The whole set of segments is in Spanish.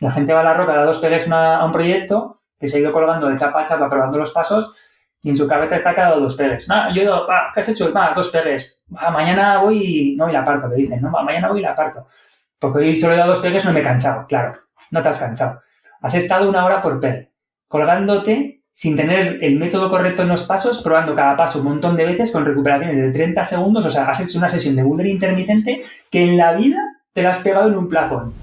La gente va a la roca, da 2 pegues a un proyecto que se ha ido colgando de chapa a chapa probando los pasos y en su cabeza está cada 2 pegues. Yo he ido, ¿qué has hecho? 2 pegues. Mañana voy y no, y la parto, le dicen, ¿no? Mañana voy y la parto. Porque hoy solo he dado 2 pegues, no me he cansado. Claro, no te has cansado. Has estado 1 hora por pegue, colgándote sin tener el método correcto en los pasos, probando cada paso un montón de veces con recuperaciones de 30 segundos. O sea, has hecho una sesión de boulder intermitente que en la vida te la has pegado en un plafón.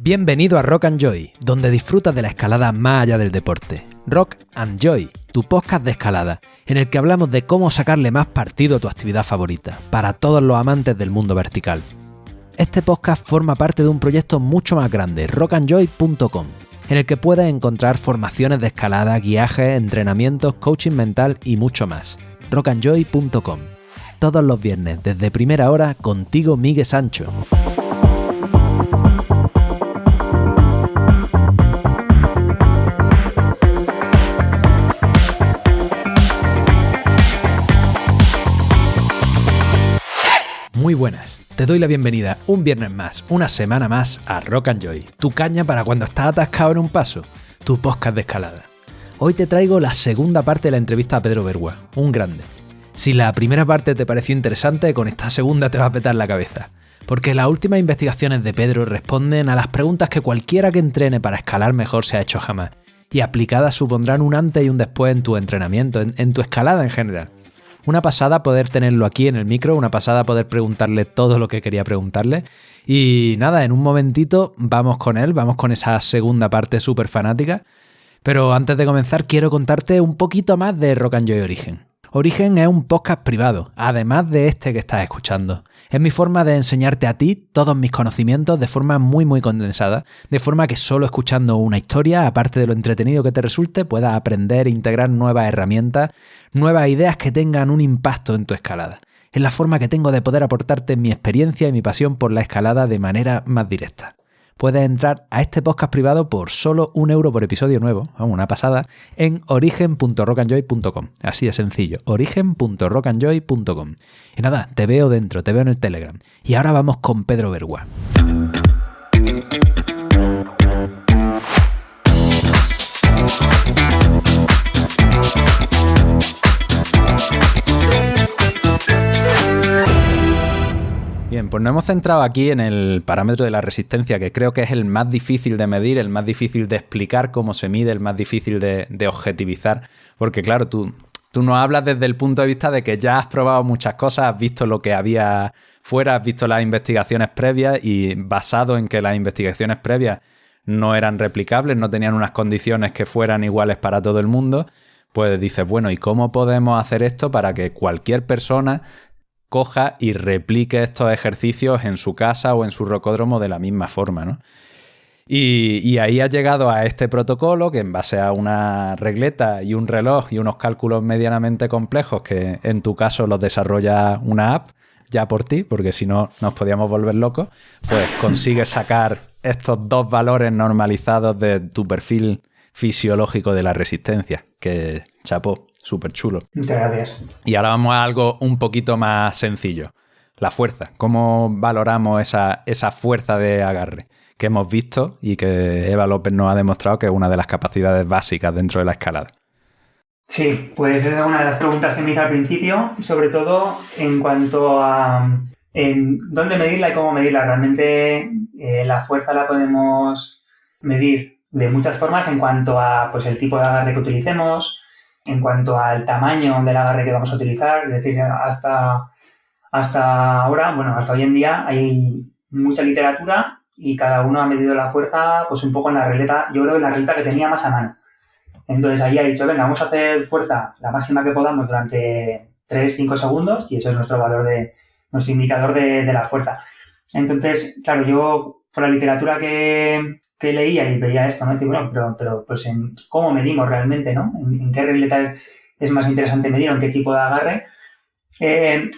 Bienvenido a Rock and Joy, donde disfrutas de la escalada más allá del deporte. Rock and Joy, tu podcast de escalada, en el que hablamos de cómo sacarle más partido a tu actividad favorita, para todos los amantes del mundo vertical. Este podcast forma parte de un proyecto mucho más grande, rockandjoy.com, en el que puedes encontrar formaciones de escalada, guiajes, entrenamientos, coaching mental y mucho más. rockandjoy.com. Todos los viernes, desde primera hora, contigo Miguel Sancho. Muy buenas, te doy la bienvenida un viernes más, una semana más a Rock and Joy, tu caña para cuando estás atascado en un paso, tu podcast de escalada. Hoy te traigo la segunda parte de la entrevista a Pedro Bergua, un grande. Si la primera parte te pareció interesante, con esta segunda te va a petar la cabeza, porque las últimas investigaciones de Pedro responden a las preguntas que cualquiera que entrene para escalar mejor se ha hecho jamás, y aplicadas supondrán un antes y un después en tu entrenamiento, en tu escalada en general. Una pasada poder tenerlo aquí en el micro, una pasada poder preguntarle todo lo que quería preguntarle. Y nada, en un momentito vamos con él, vamos con esa segunda parte súper fanática. Pero antes de comenzar quiero contarte un poquito más de Rock and Joy Origen. Origen es un podcast privado, además de este que estás escuchando. Es mi forma de enseñarte a ti todos mis conocimientos de forma muy condensada, de forma que solo escuchando una historia, aparte de lo entretenido que te resulte, puedas aprender e integrar nuevas herramientas, nuevas ideas que tengan un impacto en tu escalada. Es la forma que tengo de poder aportarte mi experiencia y mi pasión por la escalada de manera más directa. Puedes entrar a este podcast privado por solo €1 por episodio nuevo, una pasada, en origen.rockandjoy.com. Así de sencillo, origen.rockandjoy.com. Y nada, te veo dentro, te veo en el Telegram. Y ahora vamos con Pedro Bergua. Bien, pues nos hemos centrado aquí en el parámetro de la resistencia, que creo que es el más difícil de medir, el más difícil de explicar cómo se mide, el más difícil de objetivizar, porque claro, tú nos hablas desde el punto de vista de que ya has probado muchas cosas, has visto lo que había fuera, has visto las investigaciones previas y basado en que las investigaciones previas no eran replicables, no tenían unas condiciones que fueran iguales para todo el mundo, pues dices, bueno, ¿y cómo podemos hacer esto para que cualquier persona coja y replique estos ejercicios en su casa o en su rocódromo de la misma forma, ¿no? Y ahí has llegado a este protocolo que en base a una regleta y un reloj y unos cálculos medianamente complejos que en tu caso los desarrolla una app ya por ti, porque si no nos podíamos volver locos, pues consigues sacar estos 2 valores normalizados de tu perfil fisiológico de la resistencia, que chapó. Súper chulo. Muchas gracias. Y ahora vamos a algo un poquito más sencillo. La fuerza. ¿Cómo valoramos esa fuerza de agarre que hemos visto y que Eva López nos ha demostrado que es una de las capacidades básicas dentro de la escalada? Sí, pues esa es una de las preguntas que me hice al principio, sobre todo en cuanto a en dónde medirla y cómo medirla. Realmente la fuerza la podemos medir de muchas formas en cuanto a pues, el tipo de agarre que utilicemos, en cuanto al tamaño del agarre que vamos a utilizar. Es decir, hasta ahora, bueno, hasta hoy en día hay mucha literatura y cada uno ha medido la fuerza pues un poco en la regleta, yo creo en la regleta que tenía más a mano. Entonces ahí ha dicho, venga, vamos a hacer fuerza la máxima que podamos durante 3-5 segundos y ese es nuestro valor nuestro indicador de la fuerza. Entonces, claro, yo por la literatura que leía y veía esto, ¿no? Y bueno, pero pues ¿cómo medimos realmente, no? ¿En qué regleta es más interesante medir o en qué tipo de agarre?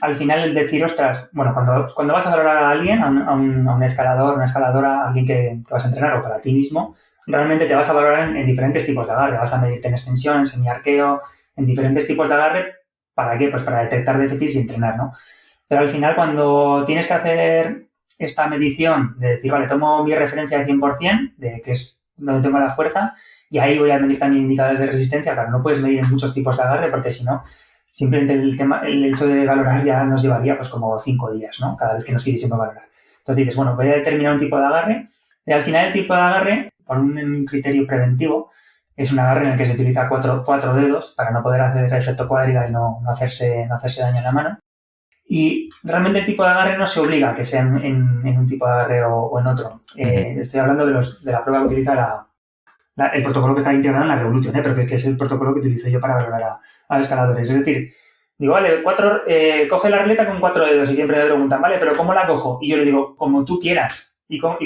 Al final el decir, ostras, bueno, cuando vas a valorar a alguien, a un escalador, una escaladora, a alguien que vas a entrenar o para ti mismo, realmente te vas a valorar en diferentes tipos de agarre. Vas a medirte en extensión, en semiarqueo, en diferentes tipos de agarre ¿Para qué? Pues para detectar déficits y entrenar, ¿no? Pero al final, cuando tienes que hacer esta medición de decir, vale, tomo mi referencia de 100%, de que es donde tengo la fuerza, y ahí voy a medir también indicadores de resistencia. Claro, no puedes medir en muchos tipos de agarre porque si no, simplemente el hecho de valorar ya nos llevaría pues como 5 días, ¿no? Cada vez que nos quisiésemos valorar. Entonces dices, bueno, voy a determinar un tipo de agarre y al final el tipo de agarre, por un criterio preventivo, es un agarre en el que se utiliza cuatro dedos para no poder hacer el efecto cuadriga y no hacerse daño en la mano. Y realmente el tipo de agarre no se obliga a que sea en un tipo de agarre o en otro. Estoy hablando de la prueba que utiliza el protocolo que está integrado en la Revolution, pero que es el protocolo que utilizo yo para valorar a escaladores. Es decir, digo, vale, coge la regleta con 4 dedos y siempre me preguntan, vale, pero ¿cómo la cojo? Y yo le digo, como tú quieras y como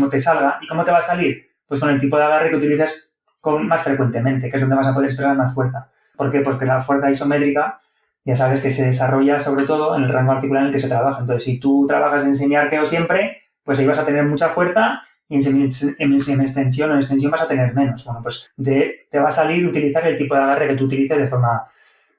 te salga. ¿Y cómo te va a salir? Pues con el tipo de agarre que utilices más frecuentemente, que es donde vas a poder expresar más fuerza. ¿Por qué? Porque la fuerza isométrica ya sabes que se desarrolla sobre todo en el rango articular en el que se trabaja. Entonces, si tú trabajas en semi-arqueo siempre, pues ahí vas a tener mucha fuerza y en semi-extensión o en extensión vas a tener menos. Bueno, pues te va a salir utilizar el tipo de agarre que tú utilices de forma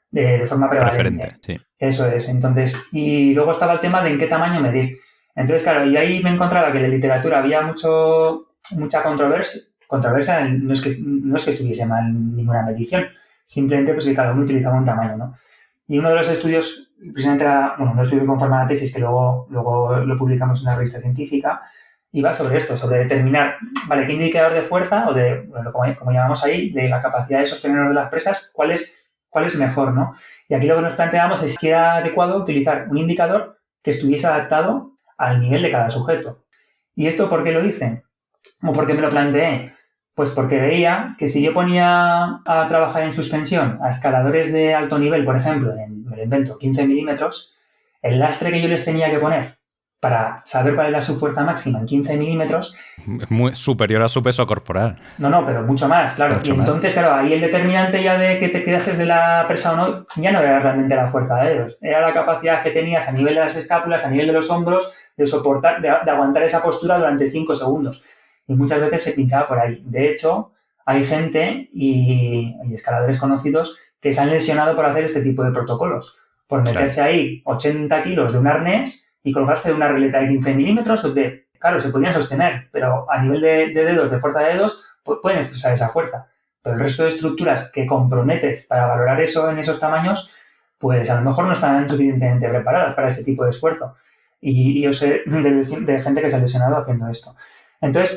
prevalente. Referente, sí. Eso es. Entonces, y luego estaba el tema de en qué tamaño medir. Entonces, claro, y ahí me encontraba que en la literatura había mucha controversia. No es que estuviese mal ninguna medición, simplemente pues que cada uno utilizaba un tamaño, ¿no? Y uno de los estudios, precisamente un estudio que conforma la tesis, que luego lo publicamos en una revista científica, iba sobre esto, sobre determinar, vale, qué indicador de fuerza, o de, bueno, como llamamos ahí, de la capacidad de sostenernos de las presas, cuál es mejor, ¿no? Y aquí lo que nos planteamos es si era adecuado utilizar un indicador que estuviese adaptado al nivel de cada sujeto. ¿Y esto por qué lo hice? ¿O por qué me lo planteé? Pues porque veía que si yo ponía a trabajar en suspensión a escaladores de alto nivel, por ejemplo, me lo invento, 15 milímetros, el lastre que yo les tenía que poner para saber cuál era su fuerza máxima en 15 milímetros... Es muy superior a su peso corporal. No, pero mucho más, claro. Mucho y entonces, más. Claro, ahí el determinante ya de que te quedases de la presa o no, ya no era realmente la fuerza de ellos. Era la capacidad que tenías a nivel de las escápulas, a nivel de los hombros, de soportar, de aguantar esa postura durante 5 segundos. Y muchas veces se pinchaba por ahí. De hecho, hay gente y escaladores conocidos que se han lesionado por hacer este tipo de protocolos. Por meterse ahí 80 kilos de un arnés y colgarse de una regleta de 15 milímetros donde, claro, se podían sostener, pero a nivel de dedos, de fuerza de dedos, pueden expresar esa fuerza. Pero el resto de estructuras que comprometes para valorar eso en esos tamaños, pues a lo mejor no están suficientemente preparadas para este tipo de esfuerzo. Y yo sé de gente que se ha lesionado haciendo esto. Entonces,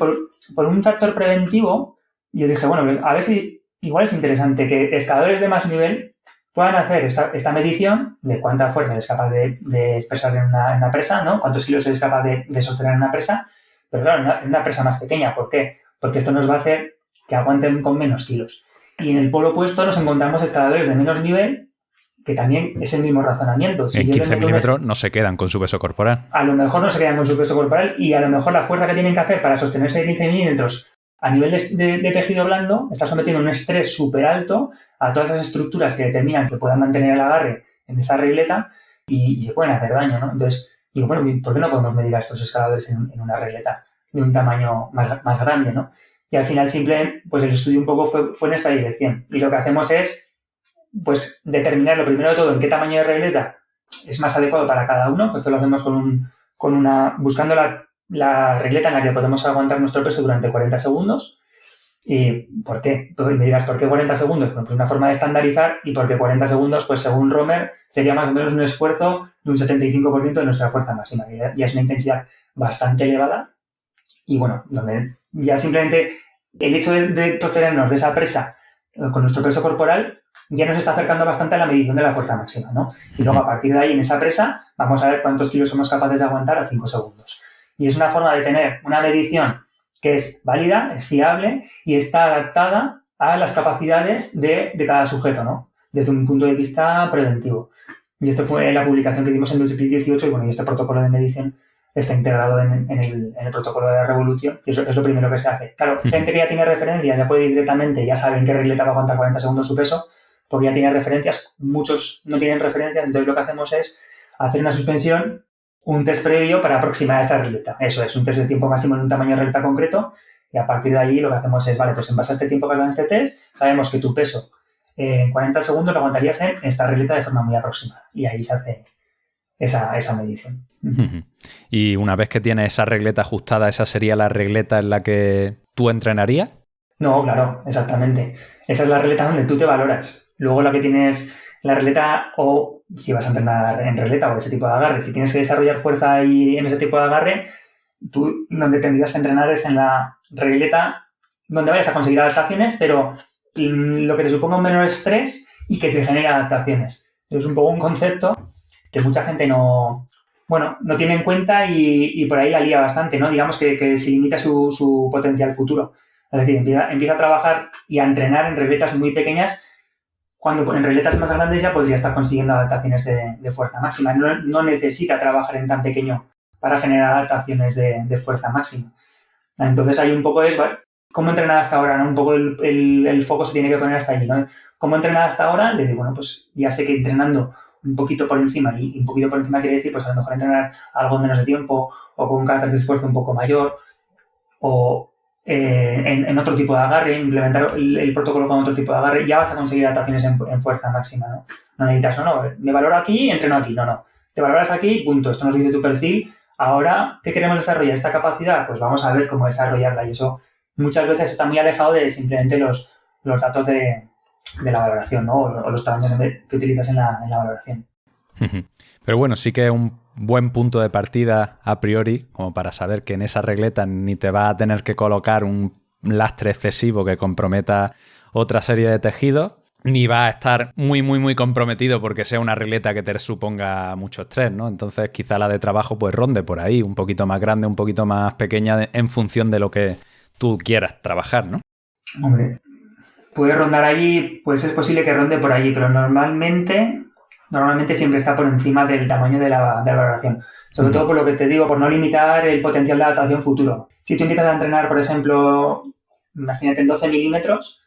por un factor preventivo, yo dije, bueno, a ver si igual es interesante que escaladores de más nivel puedan hacer esta medición de cuánta fuerza eres capaz de expresar en una presa, ¿no? Cuántos kilos eres capaz de sostener en una presa, pero claro, en una presa más pequeña. ¿Por qué? Porque esto nos va a hacer que aguanten con menos kilos. Y en el polo opuesto nos encontramos escaladores de menos nivel, que también es el mismo razonamiento. Si en 15 milímetros no se quedan con su peso corporal. A lo mejor no se quedan con su peso corporal y a lo mejor la fuerza que tienen que hacer para sostenerse de 15 milímetros a nivel de tejido blando está sometiendo un estrés súper alto a todas las estructuras que determinan que puedan mantener el agarre en esa regleta y se pueden hacer daño, ¿no? Entonces, digo, bueno, ¿por qué no podemos medir a estos escaladores en una regleta de un tamaño más grande, ¿no? Y al final pues el estudio un poco fue en esta dirección. Y lo que hacemos es, pues, determinar lo primero de todo en qué tamaño de regleta es más adecuado para cada uno. Pues esto lo hacemos buscando la regleta en la que podemos aguantar nuestro peso durante 40 segundos. ¿Y por qué? Tú me dirás, ¿por qué 40 segundos? Bueno, pues una forma de estandarizar y porque 40 segundos, pues según Romer, sería más o menos un esfuerzo de un 75% de nuestra fuerza máxima. Ya es una intensidad bastante elevada y bueno, donde ya simplemente el hecho de sostenernos de esa presa con nuestro peso corporal ya nos está acercando bastante a la medición de la fuerza máxima, ¿no? Y luego a partir de ahí, en esa presa, vamos a ver cuántos kilos somos capaces de aguantar a 5 segundos. Y es una forma de tener una medición que es válida, es fiable y está adaptada a las capacidades de cada sujeto, ¿no? Desde un punto de vista preventivo. Y esto fue la publicación que dimos en 2018 y bueno, y este protocolo de medición está integrado en el protocolo de Revolution y eso es lo primero que se hace. Claro, gente que ya tiene referencias, ya puede ir directamente, ya saben qué regleta va a aguantar 40 segundos su peso, porque ya tiene referencias, muchos no tienen referencias, entonces lo que hacemos es hacer una suspensión, un test previo para aproximar a esta regleta. Eso es, un test de tiempo máximo en un tamaño de regleta concreto y a partir de ahí lo que hacemos es, vale, pues en base a este tiempo que has dado en este test, sabemos que tu peso en 40 segundos lo aguantarías en esta regleta de forma muy aproximada. Y ahí se hace esa medición. Y una vez que tienes esa regleta ajustada, ¿esa sería la regleta en la que tú entrenarías? No, claro, exactamente. Esa es la regleta donde tú te valoras. Luego la que tienes, la regleta, o si vas a entrenar en regleta o ese tipo de agarre, si tienes que desarrollar fuerza ahí en ese tipo de agarre, tú donde tendrías que entrenar es en la regleta donde vayas a conseguir adaptaciones, pero lo que te suponga un menor estrés y que te genere adaptaciones. Es un poco un concepto que mucha gente no tiene en cuenta y por ahí la lía bastante, ¿no? Digamos que se limita su potencial futuro. Es decir, empieza a trabajar y a entrenar en regletas muy pequeñas cuando en regletas más grandes ya podría estar consiguiendo adaptaciones de fuerza máxima. No necesita trabajar en tan pequeño para generar adaptaciones de fuerza máxima. Entonces hay un poco ¿cómo entrenar hasta ahora? ¿No? Un poco el foco se tiene que poner hasta allí, ¿no? ¿Cómo entrenar hasta ahora? Le digo, bueno, pues ya sé que entrenando un poquito por encima, y un poquito por encima quiere decir, pues a lo mejor entrenar algo menos de tiempo o con un carácter de esfuerzo un poco mayor o en otro tipo de agarre, implementar el protocolo con otro tipo de agarre, ya vas a conseguir adaptaciones en fuerza máxima, ¿no? No necesitas, me valoro aquí, entreno aquí, no. Te valoras aquí, punto. Esto nos dice tu perfil. Ahora, ¿qué queremos desarrollar? ¿Esta capacidad? Pues vamos a ver cómo desarrollarla. Y eso muchas veces está muy alejado de simplemente los datos de la valoración, ¿no? O los tamaños que utilizas en la valoración. Pero bueno, sí que es un buen punto de partida a priori, como para saber que en esa regleta ni te va a tener que colocar un lastre excesivo que comprometa otra serie de tejidos, ni va a estar muy, muy, muy comprometido porque sea una regleta que te suponga mucho estrés, ¿no? Entonces quizá la de trabajo pues ronde por ahí, un poquito más grande, un poquito más pequeña en función de lo que tú quieras trabajar, ¿no? Hombre, puede rondar allí, pues es posible que ronde por allí, pero normalmente siempre está por encima del tamaño de la valoración. Sobre todo por lo que te digo, por no limitar el potencial de adaptación futuro. Si tú empiezas a entrenar, por ejemplo, imagínate en 12 milímetros,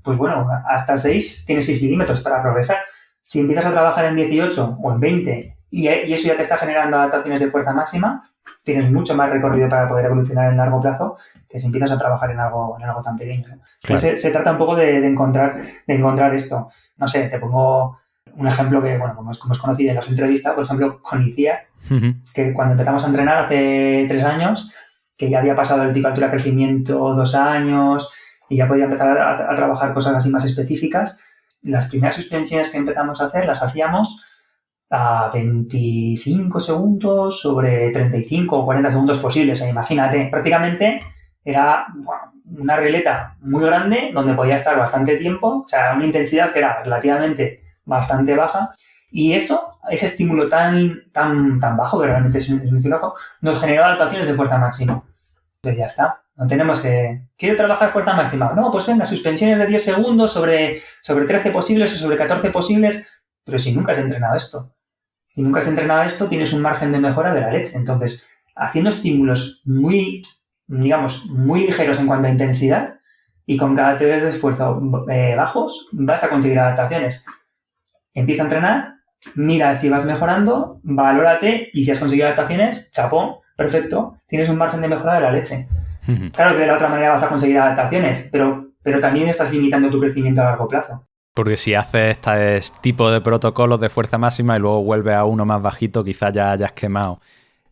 pues bueno, hasta 6 tienes 6 milímetros para progresar. Si empiezas a trabajar en 18 o en 20 y eso ya te está generando adaptaciones de fuerza máxima, tienes mucho más recorrido para poder evolucionar en largo plazo que si empiezas a trabajar en algo tan pequeño, ¿no? Claro. Pues se trata un poco de encontrar esto. No sé, te pongo un ejemplo que, bueno, como es conocido en las entrevistas, por ejemplo, con Iciar, que cuando empezamos a entrenar hace 3 años, que ya había pasado el pico altura crecimiento 2 años y ya podía empezar a trabajar cosas así más específicas, las primeras suspensiones que empezamos a hacer las hacíamos a 25 segundos sobre 35 o 40 segundos posibles. O sea, imagínate, prácticamente era una regleta muy grande donde podía estar bastante tiempo, o sea, una intensidad que era relativamente bastante baja, y ese estímulo tan bajo, que realmente es un estímulo bajo, nos generó adaptaciones de fuerza máxima. Entonces ya está, no tenemos que... ¿Quiero trabajar fuerza máxima? No, pues venga, suspensiones de 10 segundos sobre 13 posibles o sobre 14 posibles, pero si nunca has entrenado esto. Si nunca has entrenado esto, tienes un margen de mejora de la leche. Entonces, haciendo estímulos muy ligeros en cuanto a intensidad y con caracteres de esfuerzo bajos, vas a conseguir adaptaciones. Empieza a entrenar, mira si vas mejorando, valórate y si has conseguido adaptaciones, chapó, perfecto, tienes un margen de mejora de la leche. Claro que de la otra manera vas a conseguir adaptaciones, pero también estás limitando tu crecimiento a largo plazo. Porque si haces este tipo de protocolos de fuerza máxima y luego vuelves a uno más bajito, quizás ya hayas quemado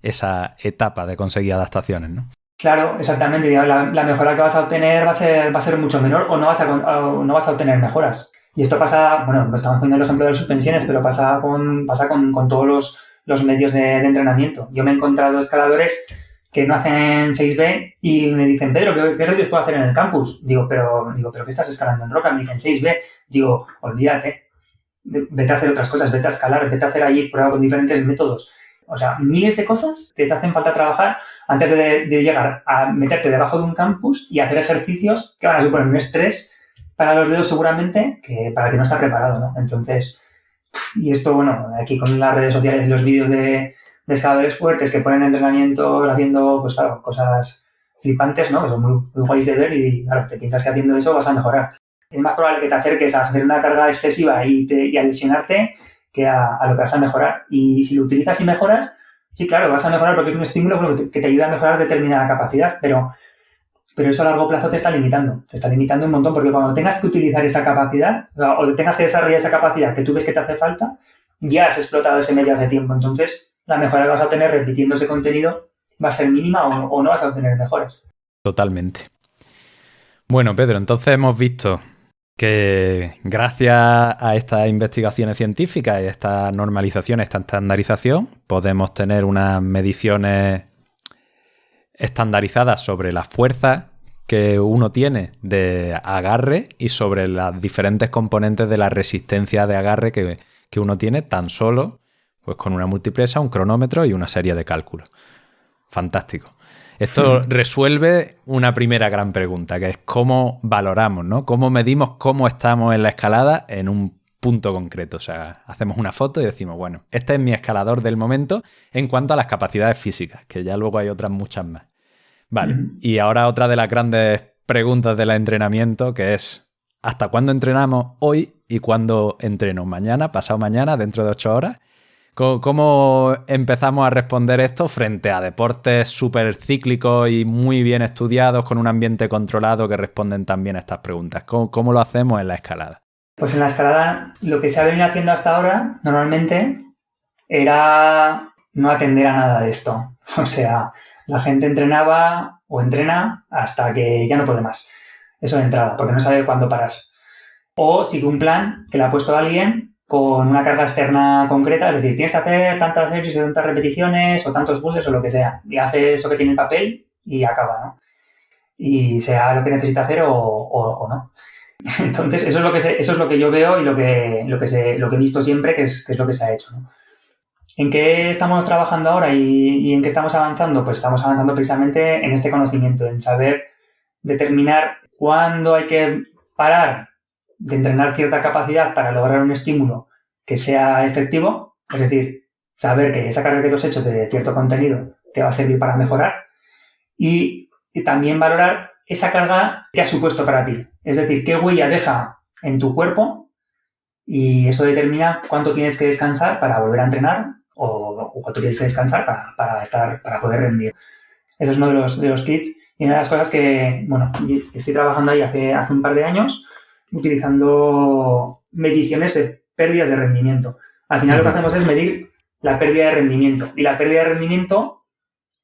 esa etapa de conseguir adaptaciones, ¿no? Claro, exactamente. La mejora que vas a obtener va a ser mucho menor o no vas a obtener mejoras. Y esto pasa, bueno, estamos poniendo el ejemplo de las suspensiones, pero pasa con todos los medios de entrenamiento. Yo me he encontrado escaladores que no hacen 6B y me dicen, Pedro, ¿qué radios puedo hacer en el campus? Digo, pero ¿qué estás escalando en roca? Me dicen 6B. Digo, olvídate, vete a hacer otras cosas, vete a escalar, vete a hacer allí prueba con diferentes métodos. O sea, miles de cosas que te hacen falta trabajar antes de llegar a meterte debajo de un campus y hacer ejercicios que van a suponer un estrés para los dedos seguramente que para que no está preparado, ¿no? Entonces, y esto, bueno, aquí con las redes sociales y los vídeos de escaladores fuertes que ponen entrenamientos haciendo, pues claro, cosas flipantes, ¿no? Que son muy, muy guays de ver y claro, te piensas que haciendo eso vas a mejorar. Es más probable que te acerques a hacer una carga excesiva y a lesionarte que a lo que vas a mejorar. Y si lo utilizas y mejoras, sí, claro, vas a mejorar porque es un estímulo que te ayuda a mejorar determinada capacidad, pero pero eso a largo plazo te está limitando un montón, porque cuando tengas que utilizar esa capacidad o tengas que desarrollar esa capacidad que tú ves que te hace falta, ya has explotado ese medio hace tiempo. Entonces, la mejora que vas a tener repitiendo ese contenido va a ser mínima o no vas a obtener mejores. Totalmente. Bueno, Pedro, entonces hemos visto que gracias a estas investigaciones científicas y esta normalización, esta estandarización, podemos tener unas mediciones estandarizadas sobre la fuerza que uno tiene de agarre y sobre las diferentes componentes de la resistencia de agarre que uno tiene tan solo pues con una multipresa, un cronómetro y una serie de cálculos. Fantástico. Esto resuelve una primera gran pregunta, que es cómo valoramos, ¿no? Cómo medimos cómo estamos en la escalada en un punto concreto. O sea, hacemos una foto y decimos, bueno, este es mi escalador del momento en cuanto a las capacidades físicas, que ya luego hay otras muchas más. Vale, y ahora otra de las grandes preguntas del entrenamiento, que es ¿hasta cuándo entrenamos hoy y cuándo entreno? ¿Mañana, pasado mañana, dentro de 8 horas? ¿Cómo empezamos a responder esto frente a deportes súper cíclicos y muy bien estudiados con un ambiente controlado que responden también a estas preguntas? ¿Cómo lo hacemos en la escalada? Pues en la escalada lo que se ha venido haciendo hasta ahora normalmente era no atender a nada de esto. O sea, la gente entrenaba o entrena hasta que ya no puede más. Eso de entrada, porque no sabe cuándo parar. O sigue un plan que le ha puesto alguien con una carga externa concreta, es decir, tienes que hacer tantas series de tantas repeticiones o tantos bulls o lo que sea. Y hace eso que tiene el papel y acaba, ¿no? Y sea lo que necesita hacer o no. Entonces, eso es lo que yo veo y lo que he visto siempre, que es lo que se ha hecho, ¿no? ¿En qué estamos trabajando ahora y en qué estamos avanzando? Pues estamos avanzando precisamente en este conocimiento, en saber determinar cuándo hay que parar de entrenar cierta capacidad para lograr un estímulo que sea efectivo, es decir, saber que esa carga que tú has hecho de cierto contenido te va a servir para mejorar y también valorar esa carga que ha supuesto para ti, es decir, qué huella deja en tu cuerpo y eso determina cuánto tienes que descansar para volver a entrenar o cuánto tienes que descansar para poder rendir. Eso es uno de los kits y una de las cosas que, bueno, estoy trabajando ahí hace un par de años utilizando mediciones de pérdidas de rendimiento. Al final lo que hacemos es medir la pérdida de rendimiento. Y la pérdida de rendimiento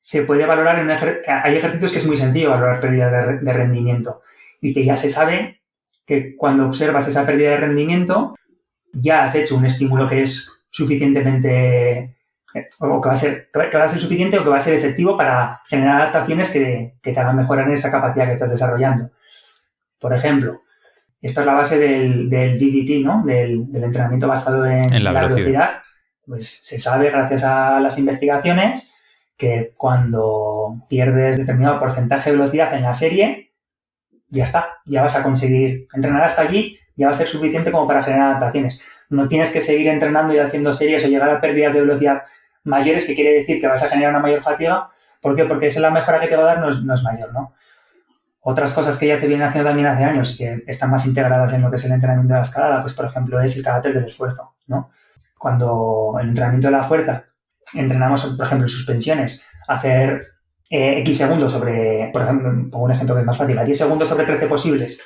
se puede valorar hay ejercicios que es muy sencillo valorar pérdidas de rendimiento. Y que ya se sabe que cuando observas esa pérdida de rendimiento ya has hecho un estímulo que es suficientemente o que va a ser suficiente o que va a ser efectivo para generar adaptaciones que te hagan mejorar en esa capacidad que estás desarrollando. Por ejemplo, esta es la base del VBT, ¿no? Del entrenamiento basado en la velocidad. Pues se sabe, gracias a las investigaciones, que cuando pierdes determinado porcentaje de velocidad en la serie, ya está, ya vas a conseguir entrenar hasta allí, ya va a ser suficiente como para generar adaptaciones. No tienes que seguir entrenando y haciendo series o llegar a pérdidas de velocidad mayores, que quiere decir que vas a generar una mayor fatiga. ¿Por qué? Porque esa es la mejora que te va a dar no es mayor, ¿no? Otras cosas que ya se vienen haciendo también hace años, que están más integradas en lo que es el entrenamiento de la escalada, pues por ejemplo es el carácter del esfuerzo, ¿no? Cuando el entrenamiento de la fuerza entrenamos, por ejemplo, en suspensiones, hacer X segundos sobre, por ejemplo, pongo un ejemplo que es más fácil, a 10 segundos sobre 13 posibles,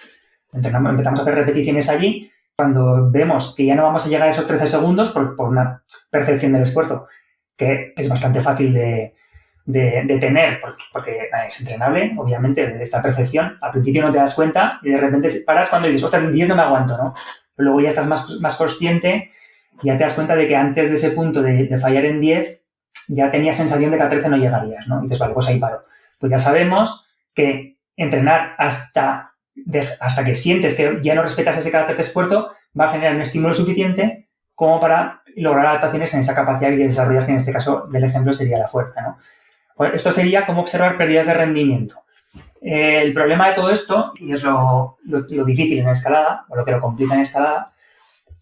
empezamos a hacer repeticiones allí, cuando vemos que ya no vamos a llegar a esos 13 segundos por una percepción del esfuerzo, que es bastante fácil de tener, porque es entrenable, obviamente, esta percepción. Al principio no te das cuenta y de repente paras cuando dices, ostras, 10 no me aguanto, ¿no? Pero luego ya estás más consciente y ya te das cuenta de que antes de ese punto de fallar en 10 ya tenías sensación de que a 13 no llegarías, ¿no? Y dices, vale, pues ahí paro. Pues ya sabemos que entrenar hasta que sientes que ya no respetas ese carácter de esfuerzo va a generar un estímulo suficiente como para lograr adaptaciones en esa capacidad de desarrollar, que en este caso del ejemplo sería la fuerza, ¿no? Pues esto sería cómo observar pérdidas de rendimiento. El problema de todo esto, y es lo difícil en escalada, o lo que lo complica en escalada,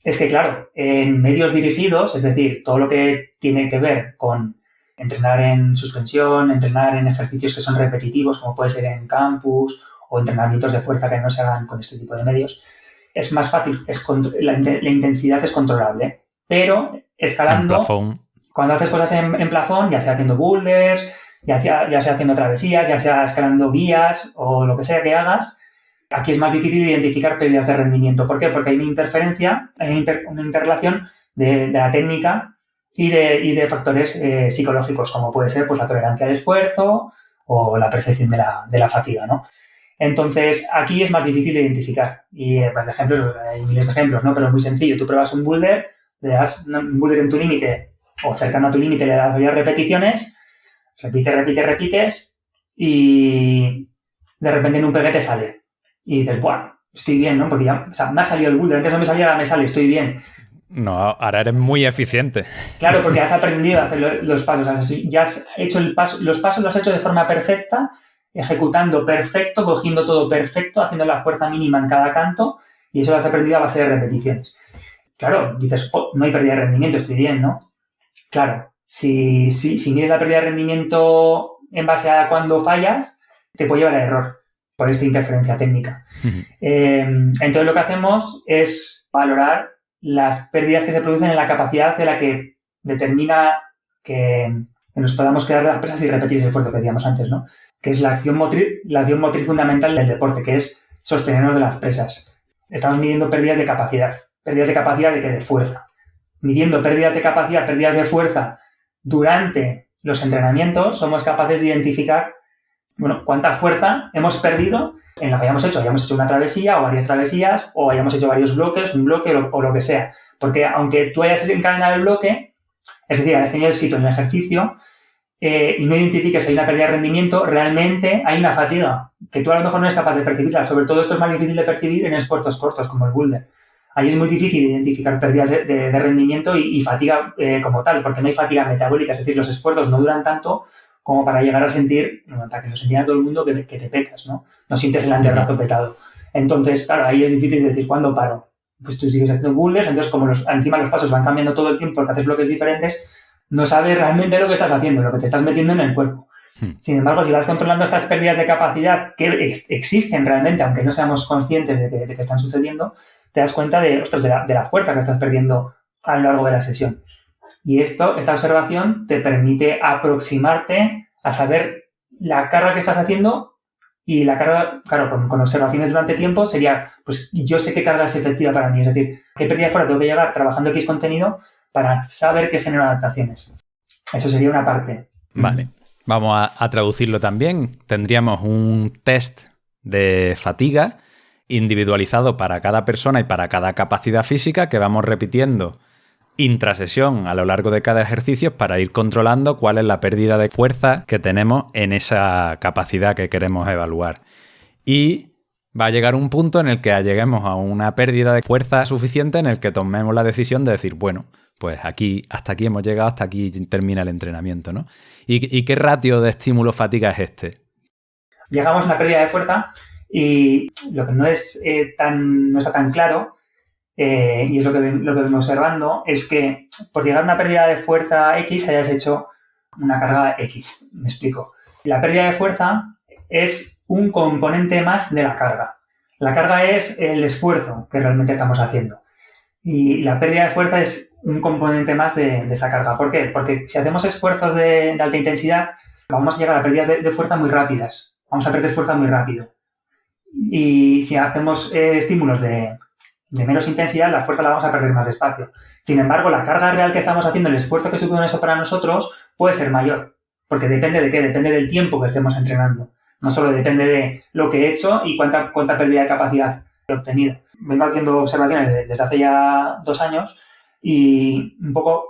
es que, claro, en medios dirigidos, es decir, todo lo que tiene que ver con entrenar en suspensión, entrenar en ejercicios que son repetitivos, como puede ser en campus, o entrenamientos de fuerza que no se hagan con este tipo de medios, es más fácil, la intensidad es controlable, pero escalando, cuando haces cosas en plafón, ya sea haciendo boulders, ya sea haciendo travesías, ya sea escalando vías o lo que sea que hagas, aquí es más difícil identificar pérdidas de rendimiento. ¿Por qué? Porque hay una interferencia, hay una interrelación de la técnica y de factores psicológicos, como puede ser pues, la tolerancia al esfuerzo o la percepción de la fatiga, ¿no? Entonces, aquí es más difícil de identificar. Y, por ejemplo, hay miles de ejemplos, ¿no? Pero es muy sencillo. Tú pruebas un boulder, le das un boulder en tu límite o cercano a tu límite, le das varias repeticiones, repites y de repente en un pegue te sale. Y dices, ¡buah! Estoy bien, ¿no? Porque ya, o sea, me ha salido el boulder, antes no me salía, ahora me sale, estoy bien. No, ahora eres muy eficiente. Claro, porque has aprendido a hacer los pasos. Ya has hecho los pasos los has hecho de forma perfecta, ejecutando perfecto, cogiendo todo perfecto, haciendo la fuerza mínima en cada canto, y eso lo has aprendido a base de repeticiones. Claro, dices, oh, no hay pérdida de rendimiento, estoy bien, ¿no? Claro, si mides la pérdida de rendimiento en base a cuando fallas, te puede llevar a error por esta interferencia técnica. Entonces lo que hacemos es valorar las pérdidas que se producen en la capacidad de la que determina que nos podamos quedar de las presas y repetir ese esfuerzo que decíamos antes, ¿no? Que es la acción motriz fundamental del deporte, que es sostenernos de las presas. Estamos midiendo pérdidas de capacidad de qué, de fuerza. Midiendo pérdidas de capacidad, pérdidas de fuerza durante los entrenamientos, somos capaces de identificar, bueno, cuánta fuerza hemos perdido en la que hayamos hecho una travesía o varias travesías o hayamos hecho varios bloques, un bloque o lo que sea. Porque aunque tú hayas encadenado el bloque, es decir, hayas tenido éxito en el ejercicio y no identifiques que hay una pérdida de rendimiento, realmente hay una fatiga que tú a lo mejor no eres capaz de percibirla. Sobre todo esto es más difícil de percibir en esfuerzos cortos como el boulder. Ahí es muy difícil identificar pérdidas de rendimiento y fatiga como tal, porque no hay fatiga metabólica, es decir, los esfuerzos no duran tanto como para llegar a sentir, hasta que lo sentirá todo el mundo, que te petas, ¿no? No sientes el antebrazo petado. Entonces, claro, ahí es difícil decir cuándo paro. Pues tú sigues haciendo boulders, entonces como encima los pasos van cambiando todo el tiempo porque haces bloques diferentes, no sabes realmente lo que estás haciendo, lo que te estás metiendo en el cuerpo. Sin embargo, si vas controlando estas pérdidas de capacidad que existen realmente, aunque no seamos conscientes de que están sucediendo, te das cuenta de la fuerza que estás perdiendo a lo largo de la sesión. Y esta observación te permite aproximarte a saber la carga que estás haciendo y la carga, claro, con observaciones durante tiempo sería, pues yo sé qué carga es efectiva para mí, es decir, qué pérdida de fuerza tengo que llevar trabajando X contenido para saber qué genera adaptaciones. Eso sería una parte. Vale, vamos a traducirlo también. Tendríamos un test de fatiga individualizado para cada persona y para cada capacidad física que vamos repitiendo intrasesión a lo largo de cada ejercicio para ir controlando cuál es la pérdida de fuerza que tenemos en esa capacidad que queremos evaluar. Y va a llegar un punto en el que lleguemos a una pérdida de fuerza suficiente en el que tomemos la decisión de decir, bueno, pues hasta aquí hemos llegado, hasta aquí termina el entrenamiento, ¿no? ¿Y qué ratio de estímulo-fatiga es este? Llegamos a una pérdida de fuerza y lo que no está tan claro, y es lo que vengo observando, es que por llegar a una pérdida de fuerza X hayas hecho una carga X. Me explico. La pérdida de fuerza es un componente más de la carga. La carga es el esfuerzo que realmente estamos haciendo. Y la pérdida de fuerza es un componente más de esa carga. ¿Por qué? Porque si hacemos esfuerzos de alta intensidad, vamos a llegar a pérdidas de fuerza muy rápidas. Vamos a perder fuerza muy rápido. Y si hacemos estímulos de menos intensidad, la fuerza la vamos a perder más despacio. Sin embargo, la carga real que estamos haciendo, el esfuerzo que supone eso para nosotros, puede ser mayor. Porque depende de qué, depende del tiempo que estemos entrenando. No solo depende de lo que he hecho y cuánta pérdida de capacidad he obtenido. Vengo haciendo observaciones desde hace ya 2 años y un poco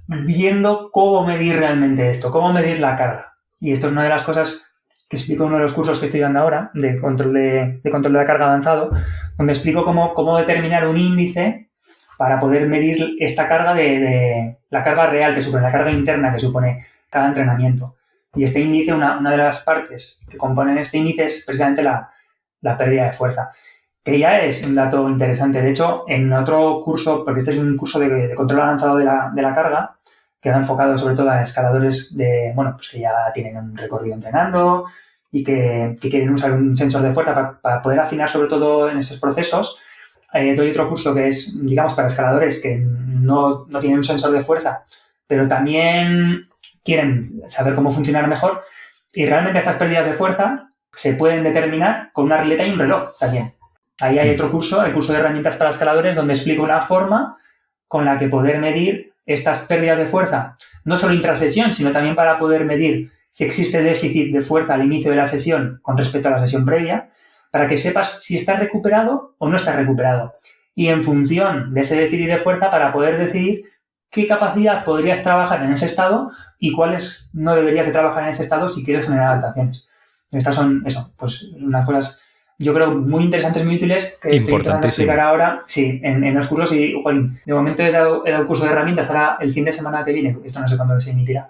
viendo cómo medir realmente esto, cómo medir la carga. Y esto es una de las cosas que explico en uno de los cursos que estoy dando ahora, de control de la carga avanzado, donde explico cómo determinar un índice para poder medir esta carga de la carga real que supone, la carga interna que supone cada entrenamiento. Y este índice, una de las partes que componen este índice es precisamente la pérdida de fuerza, que ya es un dato interesante. De hecho, en otro curso, porque este es un curso de control avanzado de la carga, que va enfocado sobre todo a escaladores pues que ya tienen un recorrido entrenando y que quieren usar un sensor de fuerza para poder afinar sobre todo en esos procesos. Doy otro curso que es, digamos, para escaladores que no tienen un sensor de fuerza, pero también quieren saber cómo funcionar mejor y realmente estas pérdidas de fuerza se pueden determinar con una regleta y un reloj también. Ahí hay otro curso, el curso de herramientas para escaladores, donde explico una forma con la que poder medir estas pérdidas de fuerza, no solo intrasesión, sino también para poder medir si existe déficit de fuerza al inicio de la sesión con respecto a la sesión previa, para que sepas si estás recuperado o no estás recuperado. Y en función de ese déficit de fuerza, para poder decidir qué capacidad podrías trabajar en ese estado y cuáles no deberías de trabajar en ese estado si quieres generar adaptaciones. Estas son, pues unas cosas, yo creo, muy interesantes, muy útiles, que estoy intentando explicar ahora, sí, en los cursos. Y, jolín, de momento he dado curso de herramientas. Ahora, el fin de semana que viene, porque esto no sé cuándo se emitirá,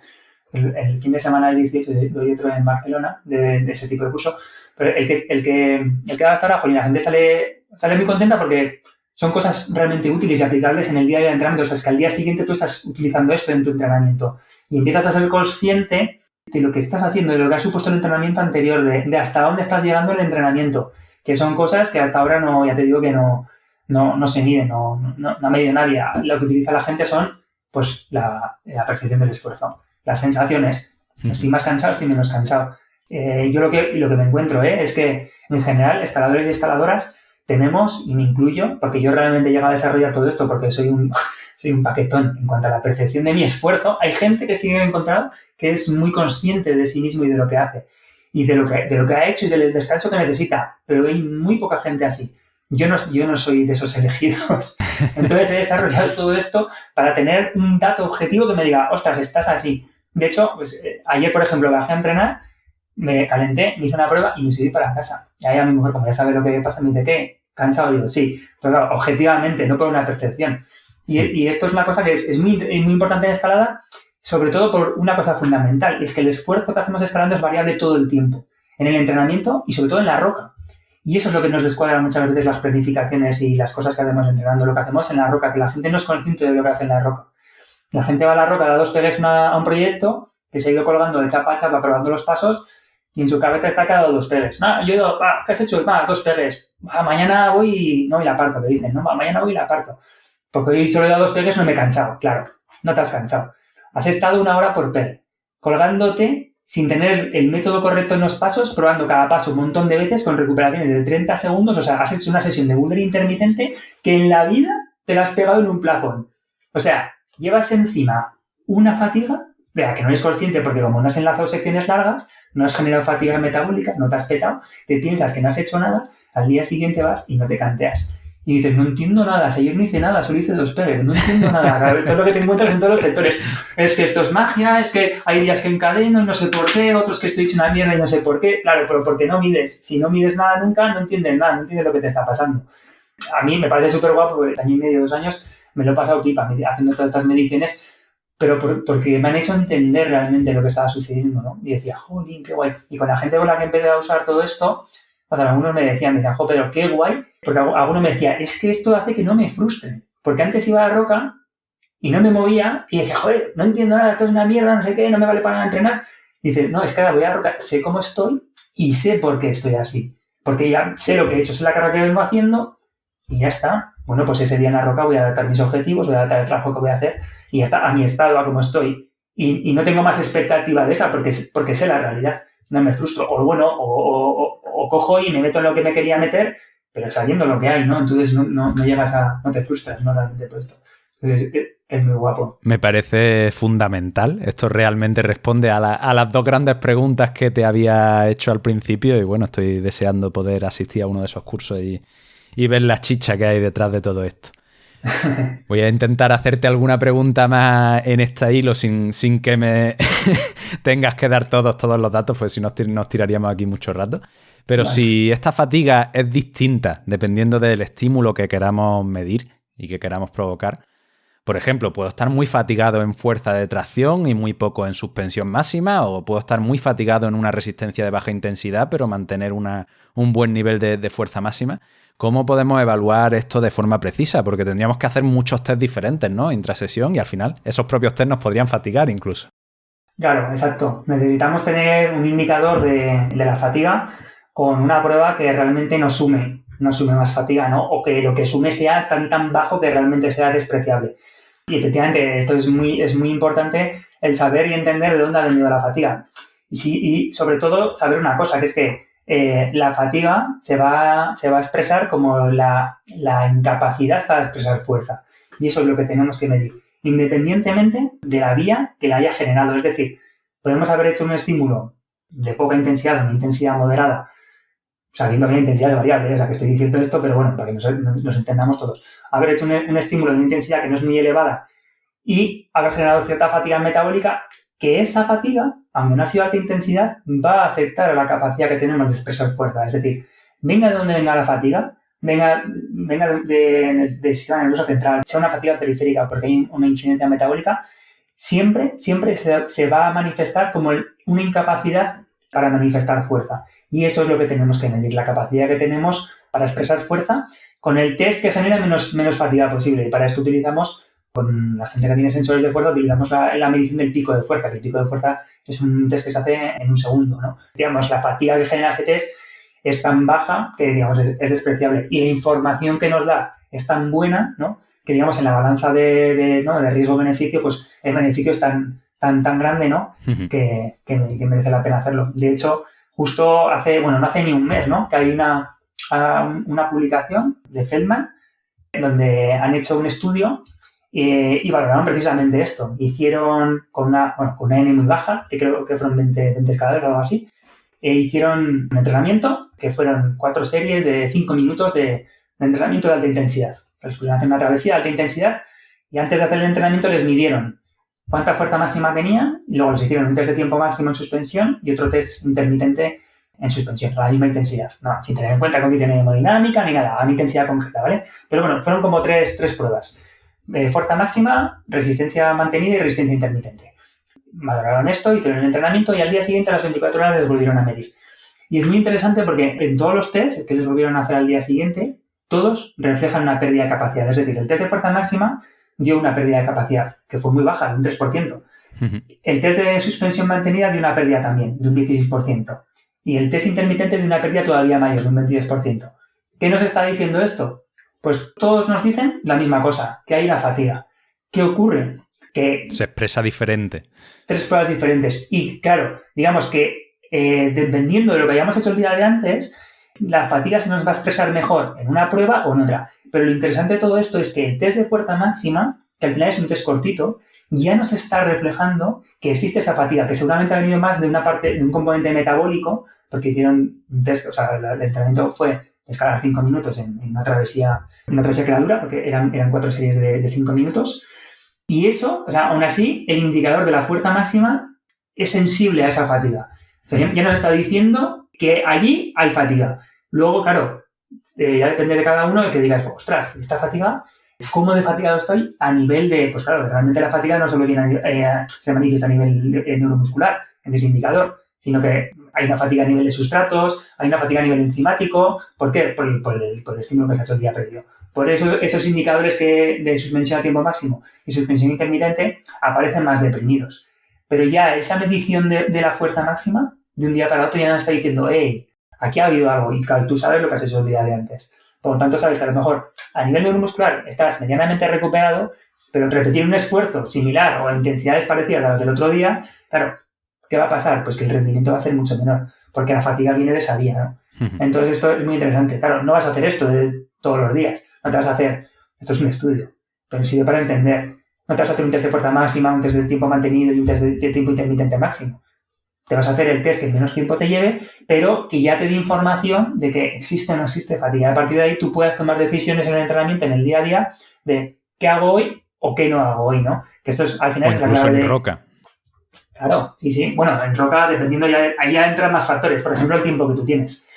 el fin de semana del 18 doy otro en Barcelona de ese tipo de curso. Pero el que da hasta ahora, jolín, la gente sale muy contenta porque son cosas realmente útiles y aplicables en el día a día de entrenamiento. O sea, es que al día siguiente tú estás utilizando esto en tu entrenamiento y empiezas a ser consciente de lo que estás haciendo, de lo que ha supuesto el entrenamiento anterior, de hasta dónde estás llegando en el entrenamiento, que son cosas que hasta ahora no, ya te digo que no se miden, no ha medido nadie. Lo que utiliza la gente son, pues, la percepción del esfuerzo, las sensaciones. Estoy más cansado, estoy menos cansado. Yo lo que me encuentro es que, en general, escaladores y escaladoras tenemos, y me incluyo, porque yo realmente llego a desarrollar todo esto porque soy un paquetón en cuanto a la percepción de mi esfuerzo. Hay gente que sí que he encontrado que es muy consciente de sí mismo y de lo que hace y de lo que ha hecho y del descanso que necesita, pero hay muy poca gente así. Yo no soy de esos elegidos. Entonces he desarrollado todo esto para tener un dato objetivo que me diga, ostras, estás así. De hecho, pues, ayer, por ejemplo, bajé a entrenar, me calenté, me hice una prueba y me subí para casa. Y ahí a mi mujer, como ya sabe lo que pasa, me dice, ¿qué? ¿Cansado? Digo, sí. Pero claro, objetivamente, no por una percepción. Y esto es una cosa que es muy importante en escalada, sobre todo por una cosa fundamental, y es que el esfuerzo que hacemos escalando es variable todo el tiempo, en el entrenamiento y sobre todo en la roca. Y eso es lo que nos descuadra muchas veces las planificaciones y las cosas que hacemos entrenando, lo que hacemos en la roca, que la gente no es consciente de lo que hace en la roca. La gente va a la roca, da 2 pegues a un proyecto, que se ha ido colgando de chapa a chapa, probando los pasos, y en su cabeza está cada 2 pegues. Yo digo, ¿qué has hecho? 2 pegues. Mañana voy y la parto, le dicen, ¿no? Mañana voy y la parto. Porque hoy solo he dado 2 pegues, no me he cansado. Claro, no te has cansado. Has estado 1 hora por pegue, colgándote sin tener el método correcto en los pasos, probando cada paso un montón de veces con recuperaciones de 30 segundos. O sea, has hecho una sesión de boulder intermitente que en la vida te la has pegado en un plafón. O sea, llevas encima una fatiga de la que no eres consciente porque como no has enlazado secciones largas, no has generado fatiga metabólica, no te has petado, te piensas que no has hecho nada, al día siguiente vas y no te canteas. Y dices, no entiendo nada, ayer no hice nada, solo hice 2 pegues, no entiendo nada. Esto es lo que te encuentras en todos los sectores. Es que esto es magia, es que hay días que encadeno y no sé por qué, otros que estoy hecho una mierda y no sé por qué. Claro, pero porque no mides. Si no mides nada nunca, no entiendes nada, no entiendes lo que te está pasando. A mí me parece súper guapo, porque año y medio, 2 años, me lo he pasado pipa haciendo todas estas mediciones, pero porque me han hecho entender realmente lo que estaba sucediendo, ¿no? Y decía, jolín, qué guay. Y con la gente con la que empecé a usar todo esto, pues algunos me decían, pero qué guay, porque alguno me decía, es que esto hace que no me frustre, porque antes iba a la roca y no me movía y decía, joder, no entiendo nada, esto es una mierda, no sé qué, no me vale para entrenar. Y dice, no, es que ahora voy a la roca, sé cómo estoy y sé por qué estoy así, porque ya sé lo que he hecho, sé la carga que vengo haciendo y ya está. Bueno, pues ese día en la roca voy a adaptar mis objetivos, voy a adaptar el trabajo que voy a hacer y ya está, a mi estado, a cómo estoy. Y no tengo más expectativa de esa porque sé la realidad. No me frustro. O bueno, o cojo y me meto en lo que me quería meter, pero sabiendo lo que hay, ¿no? Entonces no llegas no te frustras, ¿no? Realmente todo esto. Entonces es muy guapo. Me parece fundamental. Esto realmente responde a las 2 grandes preguntas que te había hecho al principio y bueno, estoy deseando poder asistir a uno de esos cursos y ver la chicha que hay detrás de todo esto. Voy a intentar hacerte alguna pregunta más en este hilo sin que me tengas que dar todos los datos, pues si no nos tiraríamos aquí mucho rato. Pero vale. Si esta fatiga es distinta dependiendo del estímulo que queramos medir y que queramos provocar, por ejemplo, puedo estar muy fatigado en fuerza de tracción y muy poco en suspensión máxima, o puedo estar muy fatigado en una resistencia de baja intensidad pero mantener un buen nivel de fuerza máxima. ¿Cómo podemos evaluar esto de forma precisa? Porque tendríamos que hacer muchos test diferentes, ¿no? Intrasesión, y al final esos propios test nos podrían fatigar incluso. Claro, exacto. Necesitamos tener un indicador de la fatiga con una prueba que realmente no sume más fatiga, ¿no? O que lo que sume sea tan bajo que realmente sea despreciable. Y efectivamente, esto es muy importante, el saber y entender de dónde ha venido la fatiga. Y sobre todo, saber una cosa, que es que la fatiga se va a expresar como la incapacidad para expresar fuerza. Y eso es lo que tenemos que medir, independientemente de la vía que la haya generado. Es decir, podemos haber hecho un estímulo de poca intensidad, una intensidad moderada, sabiendo que la intensidad es variable, o sea, que estoy diciendo esto, pero bueno, para que nos entendamos todos. Haber hecho un estímulo de una intensidad que no es muy elevada y haber generado cierta fatiga metabólica, que esa fatiga, aunque no ha sido alta intensidad, va a afectar a la capacidad que tenemos de expresar fuerza. Es decir, venga de donde venga la fatiga, venga del sistema nervioso central, sea una fatiga periférica porque hay una incidencia metabólica, siempre se va a manifestar como una incapacidad para manifestar fuerza. Y eso es lo que tenemos que medir, la capacidad que tenemos para expresar fuerza con el test que genera menos fatiga posible. Y para esto utilizamos, con la gente que tiene sensores de fuerza, utilizamos la medición del pico de fuerza, que el pico de fuerza es un test que se hace en un segundo, ¿no? Digamos, la fatiga que genera ese test es tan baja que, digamos, es despreciable. Y la información que nos da es tan buena, ¿no?, que, digamos, en la balanza de riesgo-beneficio, pues el beneficio es tan grande, ¿no?, que merece la pena hacerlo. De hecho, justo no hace ni un mes, ¿no?, que hay una publicación de Feldman donde han hecho un estudio y valoraron precisamente esto. Hicieron con una N muy baja, que creo que fueron 20 escaladores o algo así, hicieron un entrenamiento que fueron 4 series de 5 minutos de entrenamiento de alta intensidad. Les pusieron a hacer una travesía de alta intensidad y antes de hacer el entrenamiento les midieron cuánta fuerza máxima tenían y luego les hicieron un test de tiempo máximo en suspensión y otro test intermitente en suspensión, a la misma intensidad. No, sin tener en cuenta condición hemodinámica ni nada, a una intensidad concreta, ¿vale? Pero bueno, fueron como tres pruebas. Fuerza máxima, resistencia mantenida y resistencia intermitente. Valoraron esto, hicieron el entrenamiento y al día siguiente, a las 24 horas, les volvieron a medir. Y es muy interesante porque en todos los tests que les volvieron a hacer al día siguiente, todos reflejan una pérdida de capacidad. Es decir, el test de fuerza máxima dio una pérdida de capacidad, que fue muy baja, de un 3%. El test de suspensión mantenida dio una pérdida también, de un 16%. Y el test intermitente de una pérdida todavía mayor, de un 22%. ¿Qué nos está diciendo esto? Pues todos nos dicen la misma cosa, que hay la fatiga. ¿Qué ocurre? Que se expresa diferente. 3 pruebas diferentes. Y claro, digamos que dependiendo de lo que hayamos hecho el día de antes, la fatiga se nos va a expresar mejor en una prueba o en otra. Pero lo interesante de todo esto es que el test de fuerza máxima, que al final es un test cortito, ya nos está reflejando que existe esa fatiga, que seguramente ha venido más de una parte, de un componente metabólico, porque hicieron un test, o sea, el entrenamiento fue escalar 5 minutos en una travesía que era dura, porque eran 4 series de 5 minutos. Y eso, o sea, aún así, el indicador de la fuerza máxima es sensible a esa fatiga. O sea, ya nos está diciendo que allí hay fatiga. Luego, claro, ya depende de cada uno de que digas, ostras, esta fatiga, ¿cómo de fatigado estoy? A nivel de, pues claro, realmente la fatiga no solo se manifiesta a nivel neuromuscular, en ese indicador, sino que hay una fatiga a nivel de sustratos, hay una fatiga a nivel enzimático. ¿Por qué? Por el estímulo que se ha hecho el día previo. Por eso esos indicadores de suspensión a tiempo máximo y suspensión intermitente aparecen más deprimidos. Pero ya esa medición de la fuerza máxima, de un día para otro, ya nos está diciendo, hey, aquí ha habido algo y claro, tú sabes lo que has hecho el día de antes. Por lo tanto, sabes que a lo mejor a nivel neuromuscular estás medianamente recuperado, pero repetir un esfuerzo similar o a intensidades parecidas a las del otro día, claro, ¿qué va a pasar? Pues que el rendimiento va a ser mucho menor, porque la fatiga viene de esa vía, ¿no? Entonces esto es muy interesante. Claro, no vas a hacer esto de todos los días, no te vas a hacer, esto es un estudio, pero sirve para entender. No te vas a hacer un test de fuerza máxima, un test de tiempo mantenido y un test de tiempo intermitente máximo. Te vas a hacer el test que menos tiempo te lleve, pero que ya te dé información de que existe o no existe fatiga. A partir de ahí tú puedas tomar decisiones en el entrenamiento, en el día a día, de qué hago hoy o qué no hago hoy, ¿no? Que esto es al final es la clave en roca. Claro, sí. Bueno, en roca, dependiendo, ahí ya entran más factores. Por ejemplo, el tiempo que tú tienes.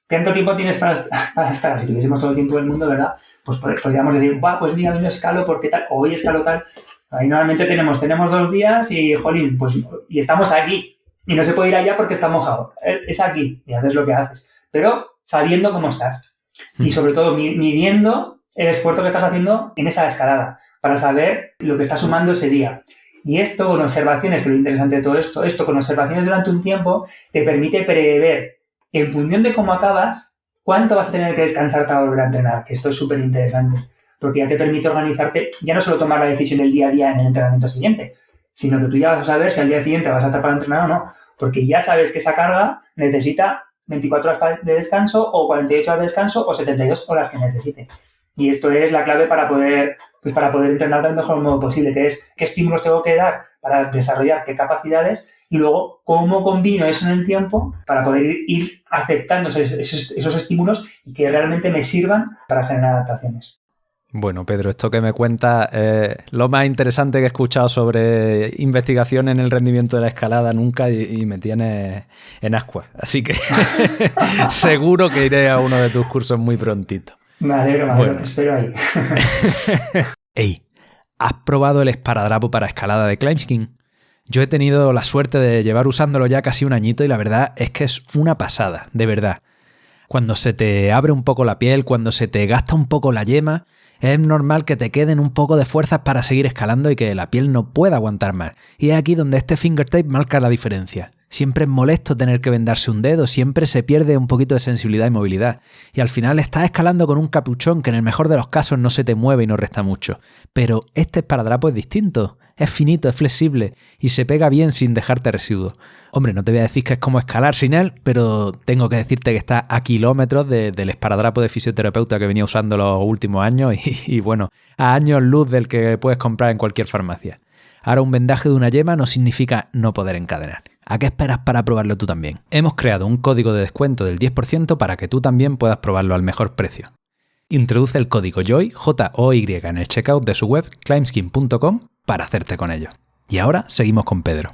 ¿Cuánto tiempo tienes para escalar? Si tuviésemos todo el tiempo del mundo, ¿verdad? Pues podríamos decir, pues mira, hoy no escalo porque tal, o hoy escalo tal. Ahí normalmente tenemos 2 días y, jolín, pues, y estamos aquí. Y no se puede ir allá porque está mojado. Es aquí y haces lo que haces. Pero sabiendo cómo estás. Y sobre todo midiendo el esfuerzo que estás haciendo en esa escalada para saber lo que estás sumando ese día. Y esto con observaciones, que es lo interesante de todo esto con observaciones durante un tiempo te permite prever, en función de cómo acabas, cuánto vas a tener que descansar para volver a entrenar. Que esto es súper interesante. porque ya te permite organizarte, ya no solo tomar la decisión del día a día en el entrenamiento siguiente, sino que tú ya vas a saber si al día siguiente vas a estar para entrenar o no, porque ya sabes que esa carga necesita 24 horas de descanso o 48 horas de descanso o 72 horas que necesite. Y esto es la clave para poder entrenar del mejor modo posible, que es qué estímulos tengo que dar para desarrollar qué capacidades y luego cómo combino eso en el tiempo para poder ir aceptando esos estímulos y que realmente me sirvan para generar adaptaciones. Bueno, Pedro, esto que me cuentas es lo más interesante que he escuchado sobre investigación en el rendimiento de la escalada nunca y me tiene en ascuas. Así que seguro que iré a uno de tus cursos muy prontito. Me alegro, bueno. Te espero ahí. Ey, ¿has probado el esparadrapo para escalada de Climbskin? Yo he tenido la suerte de llevar usándolo ya casi un añito y la verdad es que es una pasada, de verdad. Cuando se te abre un poco la piel, cuando se te gasta un poco la yema, es normal que te queden un poco de fuerzas para seguir escalando y que la piel no pueda aguantar más. Y es aquí donde este finger tape marca la diferencia. Siempre es molesto tener que vendarse un dedo, siempre se pierde un poquito de sensibilidad y movilidad. Y al final estás escalando con un capuchón que en el mejor de los casos no se te mueve y no resta mucho. Pero este esparadrapo es distinto. Es finito, es flexible y se pega bien sin dejarte residuos. Hombre, no te voy a decir que es como escalar sin él, pero tengo que decirte que está a kilómetros del esparadrapo de fisioterapeuta que venía usando los últimos años y bueno, a años luz del que puedes comprar en cualquier farmacia. Ahora, un vendaje de una yema no significa no poder encadenar. ¿A qué esperas para probarlo tú también? Hemos creado un código de descuento del 10% para que tú también puedas probarlo al mejor precio. Introduce el código JOY, J-O-Y, en el checkout de su web, climbskin.com, para hacerte con ello. Y ahora seguimos con Pedro.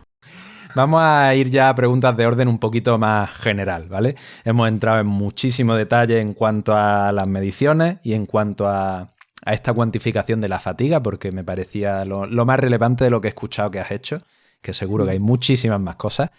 Vamos a ir ya a preguntas de orden un poquito más general, ¿vale? Hemos entrado en muchísimo detalle en cuanto a las mediciones y en cuanto a esta cuantificación de la fatiga, porque me parecía lo más relevante de lo que he escuchado que has hecho, que seguro que hay muchísimas más cosas.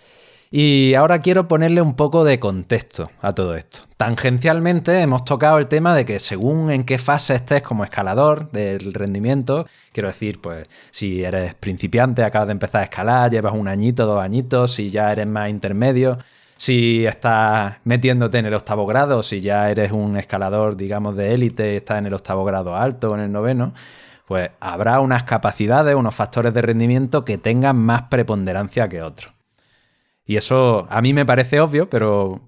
Y ahora quiero ponerle un poco de contexto a todo esto. Tangencialmente hemos tocado el tema de que según en qué fase estés como escalador del rendimiento, quiero decir, pues si eres principiante, acabas de empezar a escalar, llevas un añito, 2 añitos, si ya eres más intermedio, si estás metiéndote en el 8º grado, si ya eres un escalador, digamos, de élite, estás en el 8º grado alto o en el 9º, pues habrá unas capacidades, unos factores de rendimiento que tengan más preponderancia que otros. Y eso a mí me parece obvio, pero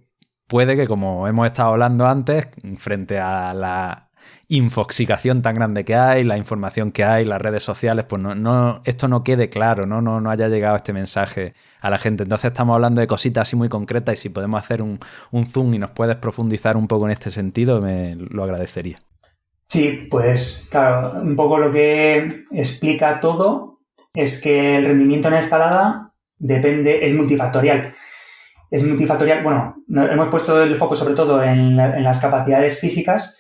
puede que, como hemos estado hablando antes, frente a la infoxicación tan grande que hay, la información que hay, las redes sociales, pues esto no quede claro, no haya llegado este mensaje a la gente. Entonces estamos hablando de cositas así muy concretas y si podemos hacer un zoom y nos puedes profundizar un poco en este sentido, me lo agradecería. Sí, pues claro, un poco lo que explica todo es que el rendimiento en escalada es multifactorial. Es multifactorial, bueno, hemos puesto el foco sobre todo en las capacidades físicas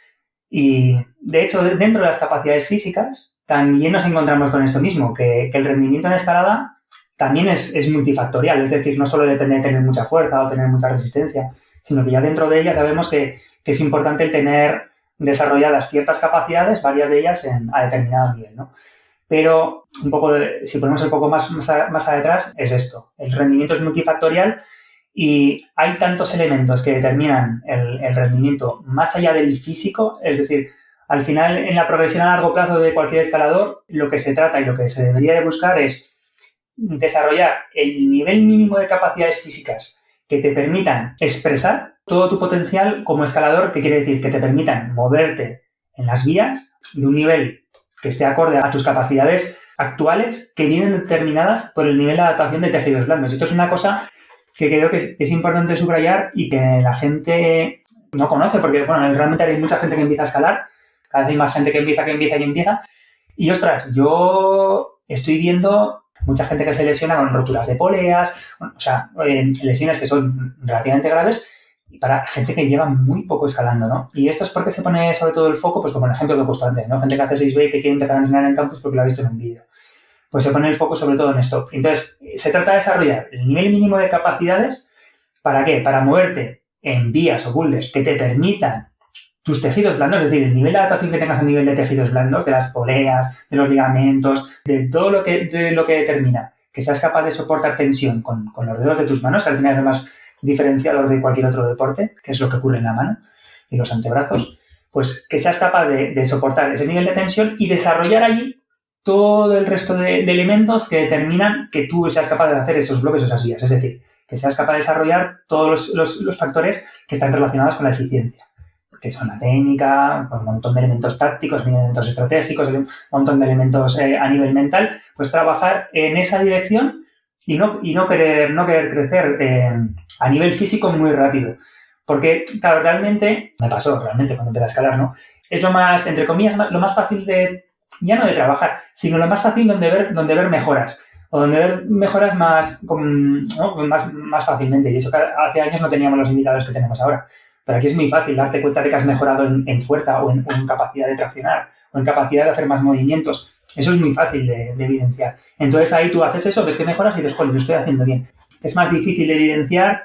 y, de hecho, dentro de las capacidades físicas también nos encontramos con esto mismo, que el rendimiento en escalada también es multifactorial, es decir, no solo depende de tener mucha fuerza o tener mucha resistencia, sino que ya dentro de ella sabemos que es importante el tener desarrolladas ciertas capacidades, varias de ellas a determinado nivel, ¿no? Pero un poco, si ponemos un poco más atrás, es esto. El rendimiento es multifactorial y hay tantos elementos que determinan el rendimiento más allá del físico. Es decir, al final, en la progresión a largo plazo de cualquier escalador, lo que se trata y lo que se debería de buscar es desarrollar el nivel mínimo de capacidades físicas que te permitan expresar todo tu potencial como escalador, que quiere decir que te permitan moverte en las vías de un nivel que esté acorde a tus capacidades actuales, que vienen determinadas por el nivel de adaptación de tejidos blandos. Esto es una cosa que creo que es importante subrayar y que la gente no conoce, porque bueno, realmente hay mucha gente que empieza a escalar, cada vez hay más gente que empieza. Y ostras, yo estoy viendo mucha gente que se lesiona con roturas de poleas, o sea, lesiones que son relativamente graves, y para gente que lleva muy poco escalando, ¿no? Y esto es porque se pone sobre todo el foco, pues como el ejemplo que he puesto antes, ¿no? Gente que hace 6B y que quiere empezar a entrenar en campus porque lo ha visto en un vídeo. Pues se pone el foco sobre todo en esto. Entonces, se trata de desarrollar el nivel mínimo de capacidades. ¿Para qué? Para moverte en vías o boulders que te permitan tus tejidos blandos, es decir, el nivel de adaptación que tengas a nivel de tejidos blandos, de las poleas, de los ligamentos, de todo lo que determina que seas capaz de soportar tensión con los dedos de tus manos, que al final es lo más diferenciador de cualquier otro deporte, que es lo que ocurre en la mano y los antebrazos. pues que seas capaz de soportar ese nivel de tensión y desarrollar allí todo el resto de elementos que determinan que tú seas capaz de hacer esos bloques o esas vías. Es decir, que seas capaz de desarrollar todos los factores que están relacionados con la eficiencia, que son la técnica, un montón de elementos tácticos, elementos estratégicos, un montón de elementos a nivel mental, pues trabajar en esa dirección y no querer crecer a nivel físico muy rápido. Porque, claro, realmente, me pasó realmente cuando empecé a escalar, ¿no? Es lo más, entre comillas, lo más fácil ya no de trabajar, sino lo más fácil donde ver mejoras. O donde ver mejoras más fácilmente. Y eso que hace años no teníamos los indicadores que tenemos ahora. Pero aquí es muy fácil darte cuenta de que has mejorado en fuerza o en capacidad de traccionar o en capacidad de hacer más movimientos. Eso es muy fácil de evidenciar. Entonces ahí tú haces eso, ves que mejoras y dices, joder, lo estoy haciendo bien. Es más difícil de evidenciar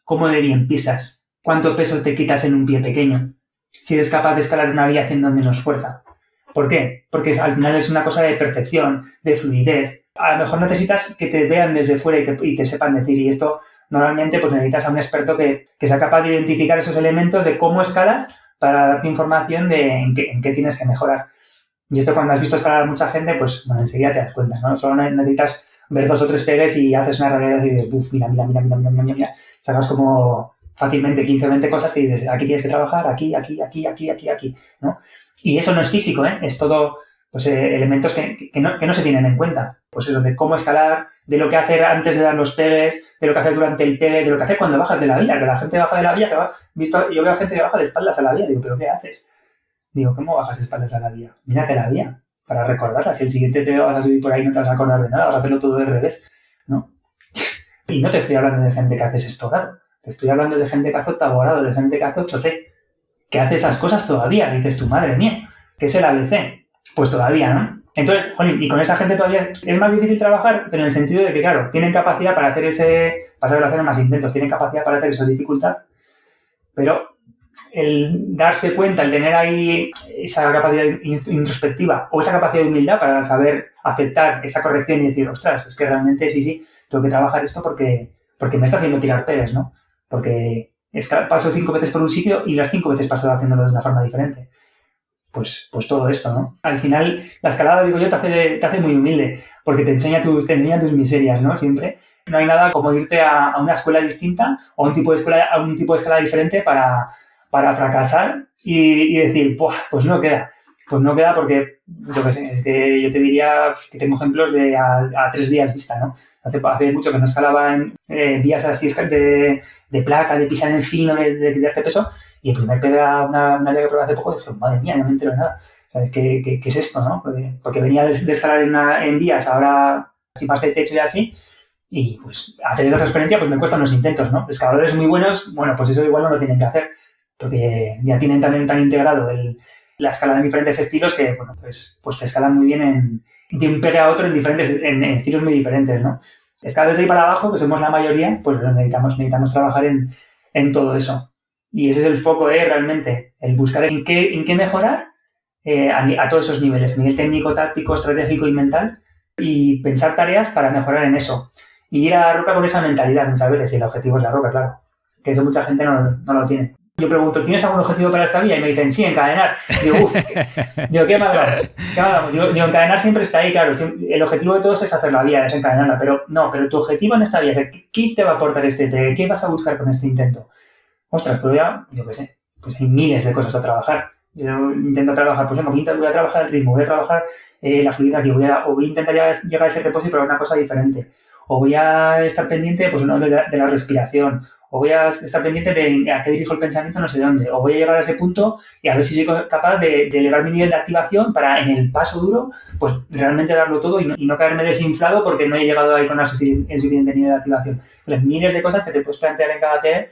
cómo de bien pisas, cuánto peso te quitas en un pie pequeño, si eres capaz de escalar una vía haciendo menos fuerza. ¿Por qué? Porque al final es una cosa de percepción, de fluidez. A lo mejor necesitas que te vean desde fuera y te sepan decir, y esto normalmente pues necesitas a un experto que sea capaz de identificar esos elementos de cómo escalas para darte información de en qué tienes que mejorar. Y esto cuando has visto escalar a mucha gente, pues bueno, enseguida te das cuenta, ¿no? Solo necesitas ver 2 o 3 pegues y haces una realidad y dices, ¡buf! Mira. Sacas como fácilmente 15 o 20 cosas y dices, aquí tienes que trabajar, aquí, ¿no? Y eso no es físico, ¿eh? Es todo pues elementos que no se tienen en cuenta. Pues eso, de cómo escalar, de lo que hacer antes de dar los pegues, de lo que hacer durante el pegue, de lo que hacer cuando bajas de la vía, que la gente baja de la vía, yo veo a gente que baja de espaldas a la vía, digo, ¿pero qué haces? Digo, ¿cómo bajas de espaldas a la vía? Mírate la vía para recordarla. Si el siguiente te vas a subir por ahí no te vas a acordar de nada, vas a hacerlo todo del revés, ¿no? Y no te estoy hablando de gente que hace sextogrado, te estoy hablando de gente que hace octavogrado, de gente que hace 8C, que hace esas cosas todavía. Y dices tú, madre mía, ¿qué es el ABC? Pues todavía, ¿no? Entonces, jolín, y con esa gente todavía es más difícil trabajar, pero en el sentido de que, claro, tienen capacidad para hacer hacer más intentos, tienen capacidad para hacer esa dificultad, pero el darse cuenta, el tener ahí esa capacidad introspectiva o esa capacidad de humildad para saber aceptar esa corrección y decir, ostras, es que realmente sí, tengo que trabajar esto porque me está haciendo tirar pegas, ¿no? Porque paso 5 veces por un sitio y las 5 veces paso haciéndolo de una forma diferente. Pues todo esto, ¿no? Al final, la escalada, digo yo, te hace muy humilde, porque te enseña tus miserias, ¿no? Siempre. No hay nada como irte a una escuela distinta o a un tipo de escala diferente para fracasar y decir, pues no queda. Pues no queda porque, yo qué sé, es que yo te diría que tengo ejemplos de a 3 días vista, ¿no? Hace mucho que no escalaba en vías así de placa, de pisar en el fino, de quitarte peso. Y el primer pegue a una vía que probé hace poco, dije, madre mía, no me entero de nada. ¿Sabes qué es esto, no? Porque venía de escalar en vías, ahora sin más de techo y así, y pues hacer esa transferencia pues me cuesta unos intentos, ¿no? Escaladores muy buenos, bueno, pues eso igual no lo tienen que hacer, porque ya tienen también tan integrado la escalada en diferentes estilos que, bueno, pues te escalan muy bien de un pegue a otro en estilos muy diferentes, ¿no? Escaladores de ahí para abajo, que somos la mayoría, pues necesitamos trabajar en todo eso. Y ese es el foco, realmente, el buscar en qué mejorar a todos esos niveles, nivel técnico, táctico, estratégico y mental, y pensar tareas para mejorar en eso. Y ir a la roca con esa mentalidad muchas veces, y el objetivo es la roca, claro, que eso mucha gente no lo tiene. Yo pregunto, ¿tienes algún objetivo para esta vía? Y me dicen, sí, encadenar. Digo, ¿qué más damos? Digo, encadenar siempre está ahí, claro. El objetivo de todos es hacer la vía, es encadenarla, pero tu objetivo en esta vía es, ¿qué te va a aportar ¿qué vas a buscar con este intento? Ostras, pero ya, yo qué sé, pues hay miles de cosas a trabajar. Yo intento trabajar, pues voy a trabajar el ritmo, voy a trabajar la fluidez, o voy a intentar llegar a ese reposo y probar una cosa diferente. O voy a estar pendiente pues, no, de la respiración, o voy a estar pendiente de a qué dirijo el pensamiento no sé dónde, o voy a llegar a ese punto y a ver si soy capaz de elevar mi nivel de activación para en el paso duro, pues realmente darlo todo y no caerme desinflado porque no he llegado ahí con el suficiente nivel de activación. Pues miles de cosas que te puedes plantear en cada TE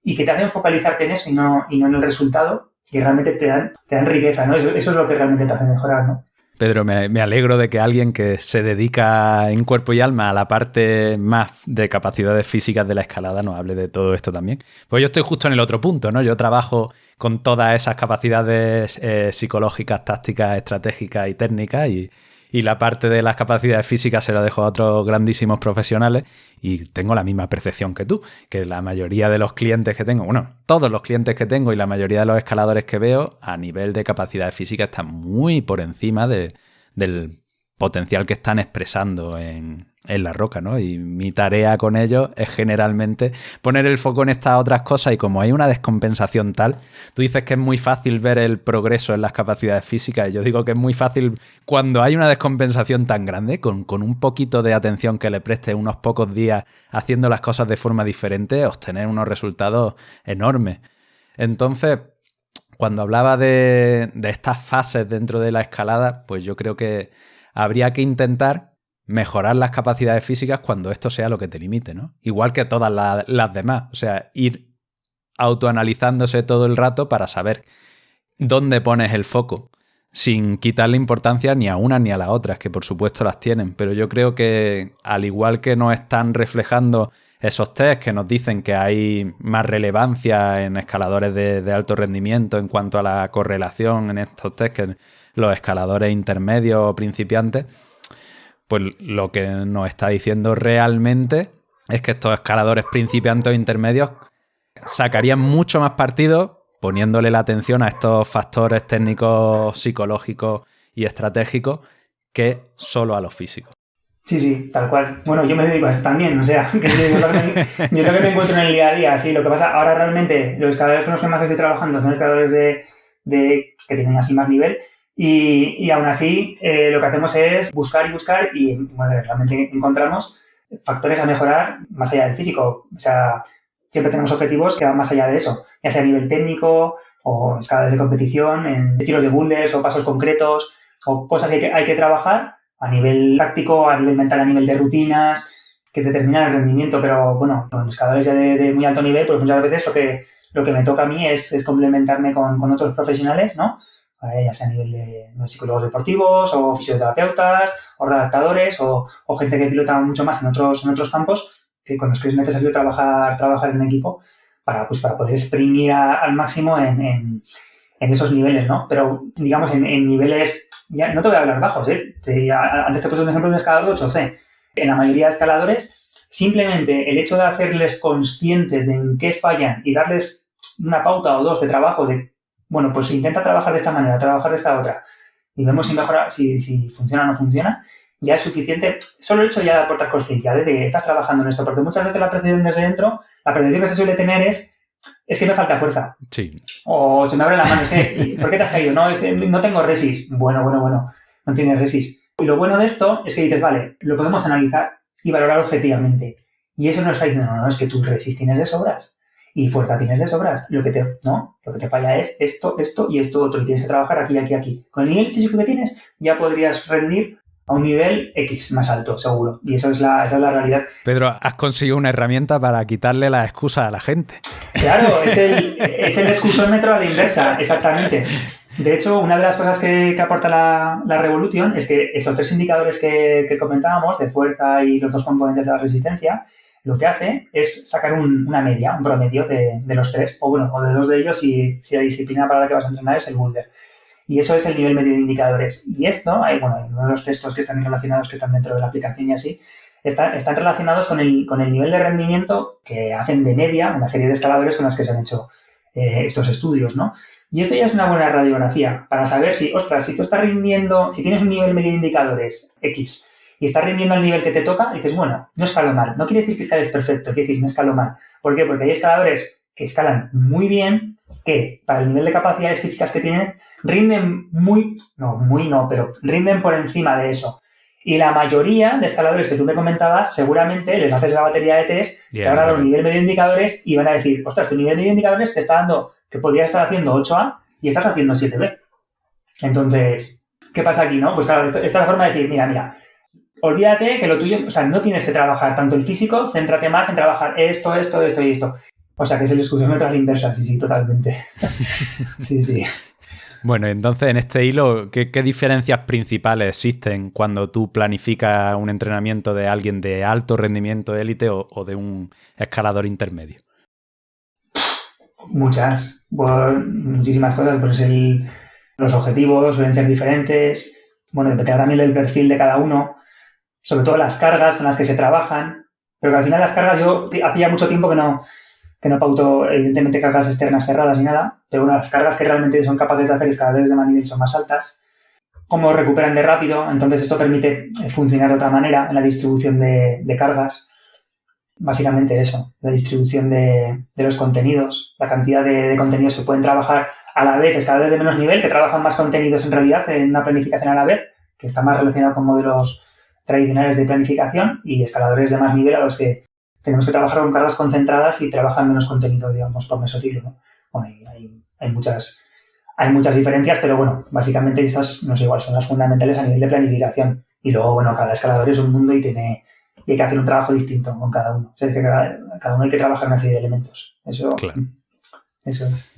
y que te hacen focalizarte en eso y no en el resultado, y realmente te dan riqueza, ¿no? Eso es lo que realmente te hace mejorar, ¿no? Pedro, me alegro de que alguien que se dedica en cuerpo y alma a la parte más de capacidades físicas de la escalada nos hable de todo esto también. Pues yo estoy justo en el otro punto, ¿no? Yo trabajo con todas esas capacidades psicológicas, tácticas, estratégicas y técnicas y la parte de las capacidades físicas se la dejo a otros grandísimos profesionales y tengo la misma percepción que tú, que la mayoría de los clientes que tengo, bueno, todos los clientes que tengo y la mayoría de los escaladores que veo a nivel de capacidades físicas están muy por encima del potencial que están expresando en la roca, ¿no? Y mi tarea con ellos es generalmente poner el foco en estas otras cosas y como hay una descompensación tal, tú dices que es muy fácil ver el progreso en las capacidades físicas y yo digo que es muy fácil cuando hay una descompensación tan grande, con un poquito de atención que le prestes unos pocos días haciendo las cosas de forma diferente, obtener unos resultados enormes. Entonces, cuando hablaba de estas fases dentro de la escalada, pues yo creo que habría que intentar mejorar las capacidades físicas cuando esto sea lo que te limite, ¿no? Igual que todas las demás. O sea, ir autoanalizándose todo el rato para saber dónde pones el foco, sin quitarle importancia ni a una ni a las otras, que por supuesto las tienen. Pero yo creo que al igual que nos están reflejando esos test que nos dicen que hay más relevancia en escaladores de alto rendimiento en cuanto a la correlación en estos test que los escaladores intermedios o principiantes, pues lo que nos está diciendo realmente es que estos escaladores principiantes o intermedios sacarían mucho más partido poniéndole la atención a estos factores técnicos, psicológicos y estratégicos que solo a los físicos. Sí, tal cual. Bueno, yo me dedico a esto también, o sea, yo lo que me encuentro en el día a día, sí, lo que pasa, ahora realmente los escaladores con los que más estoy trabajando son escaladores que tienen así más nivel y aún así lo que hacemos es buscar y bueno, realmente encontramos factores a mejorar más allá del físico, o sea, siempre tenemos objetivos que van más allá de eso, ya sea a nivel técnico o escaladores de competición, en estilos de boulders o pasos concretos o cosas que hay que trabajar a nivel táctico, a nivel mental, a nivel de rutinas, que determinan el rendimiento, pero bueno, con escaladores ya de muy alto nivel, pues muchas veces lo que me toca a mí es complementarme con otros profesionales, ¿no? Ya sea a nivel de psicólogos deportivos, o fisioterapeutas, o redactadores, o gente que pilota mucho más en otros campos, que con los que es necesario trabajar en equipo para poder exprimir al máximo en esos niveles, ¿no? Pero, digamos, en niveles... Ya, no te voy a hablar bajos, ¿eh? Antes te he puesto un ejemplo de un escalador de 8C. En la mayoría de escaladores, simplemente el hecho de hacerles conscientes de en qué fallan y darles una pauta o dos de trabajo de, bueno, pues intenta trabajar de esta manera, trabajar de esta otra, y vemos si mejora, si funciona o no funciona, ya es suficiente. Solo el hecho ya de aportar consciencia de que estás trabajando en esto, porque muchas veces la percepción desde dentro, la percepción que se suele tener es que me falta fuerza. Sí. O se me abre la mano, es que, ¿por qué te has caído? No, es que no tengo resis. Bueno, no tienes resis. Y lo bueno de esto es que dices, vale, lo podemos analizar y valorar objetivamente. Y eso no está diciendo, no, es que tu resis tienes de sobras y fuerza tienes de sobras. Lo que te falla es esto y esto otro. Y tienes que trabajar aquí. Con el nivel físico que tienes ya podrías rendir a un nivel X más alto, seguro. Y esa es la realidad. Pedro, has conseguido una herramienta para quitarle las excusas a la gente. Claro, es el excusómetro a la inversa, exactamente. De hecho, una de las cosas que aporta la Revolution es que estos tres indicadores que comentábamos, de fuerza y los dos componentes de la resistencia, lo que hace es sacar una media, un promedio de los tres, o de dos de ellos si la disciplina para la que vas a entrenar es el boulder. Y eso es el nivel medio de indicadores. Y esto, hay uno de los textos que están relacionados, que están dentro de la aplicación y así, están relacionados con el nivel de rendimiento que hacen de media una serie de escaladores con las que se han hecho estos estudios, ¿no? Y esto ya es una buena radiografía para saber si tú estás rindiendo, si tienes un nivel medio de indicadores X y estás rindiendo al nivel que te toca, dices, bueno, no escalo mal. No quiere decir que escales perfecto, quiere decir no escalo mal. ¿Por qué? Porque hay escaladores que escalan muy bien, que para el nivel de capacidades físicas que tienen, rinden pero rinden por encima de eso. Y la mayoría de escaladores que tú me comentabas, seguramente les haces la batería de test, te van a dar un nivel medio de indicadores y van a decir, ostras, tu nivel medio de indicadores te está dando que podrías estar haciendo 8A y estás haciendo 7B. Entonces, ¿qué pasa aquí, no? Pues claro, esta es la forma de decir, mira, olvídate que lo tuyo, o sea, no tienes que trabajar tanto el físico, céntrate más en trabajar esto y esto. O sea, que es el excusómetro a la inversa, sí, totalmente. Sí. Bueno, entonces en este hilo, ¿qué diferencias principales existen cuando tú planificas un entrenamiento de alguien de alto rendimiento élite o de un escalador intermedio? Muchísimas cosas. Pues los objetivos suelen ser diferentes, bueno, dependerá también del perfil de cada uno, sobre todo las cargas con las que se trabajan, pero que al final las cargas yo hacía mucho tiempo que no pauto, evidentemente, cargas externas cerradas ni nada, pero bueno, las cargas que realmente son capaces de hacer escaladores de manivela son más altas, cómo recuperan de rápido, entonces esto permite funcionar de otra manera en la distribución de cargas. Básicamente eso, la distribución de los contenidos, la cantidad de contenidos que pueden trabajar a la vez, escaladores de menos nivel, que trabajan más contenidos en realidad en una planificación a la vez, que está más relacionado con modelos tradicionales de planificación, y escaladores de más nivel a los que tenemos que trabajar con cargas concentradas y trabajan menos contenido, digamos, por mesociclo, ¿no? Bueno, hay muchas diferencias, pero bueno, básicamente esas, no sé, igual son las fundamentales a nivel de planificación. Y luego, bueno, cada escalador es un mundo y hay que hacer un trabajo distinto con cada uno. O sea, que cada uno hay que trabajar una serie de elementos. Eso, Claro. Eso es.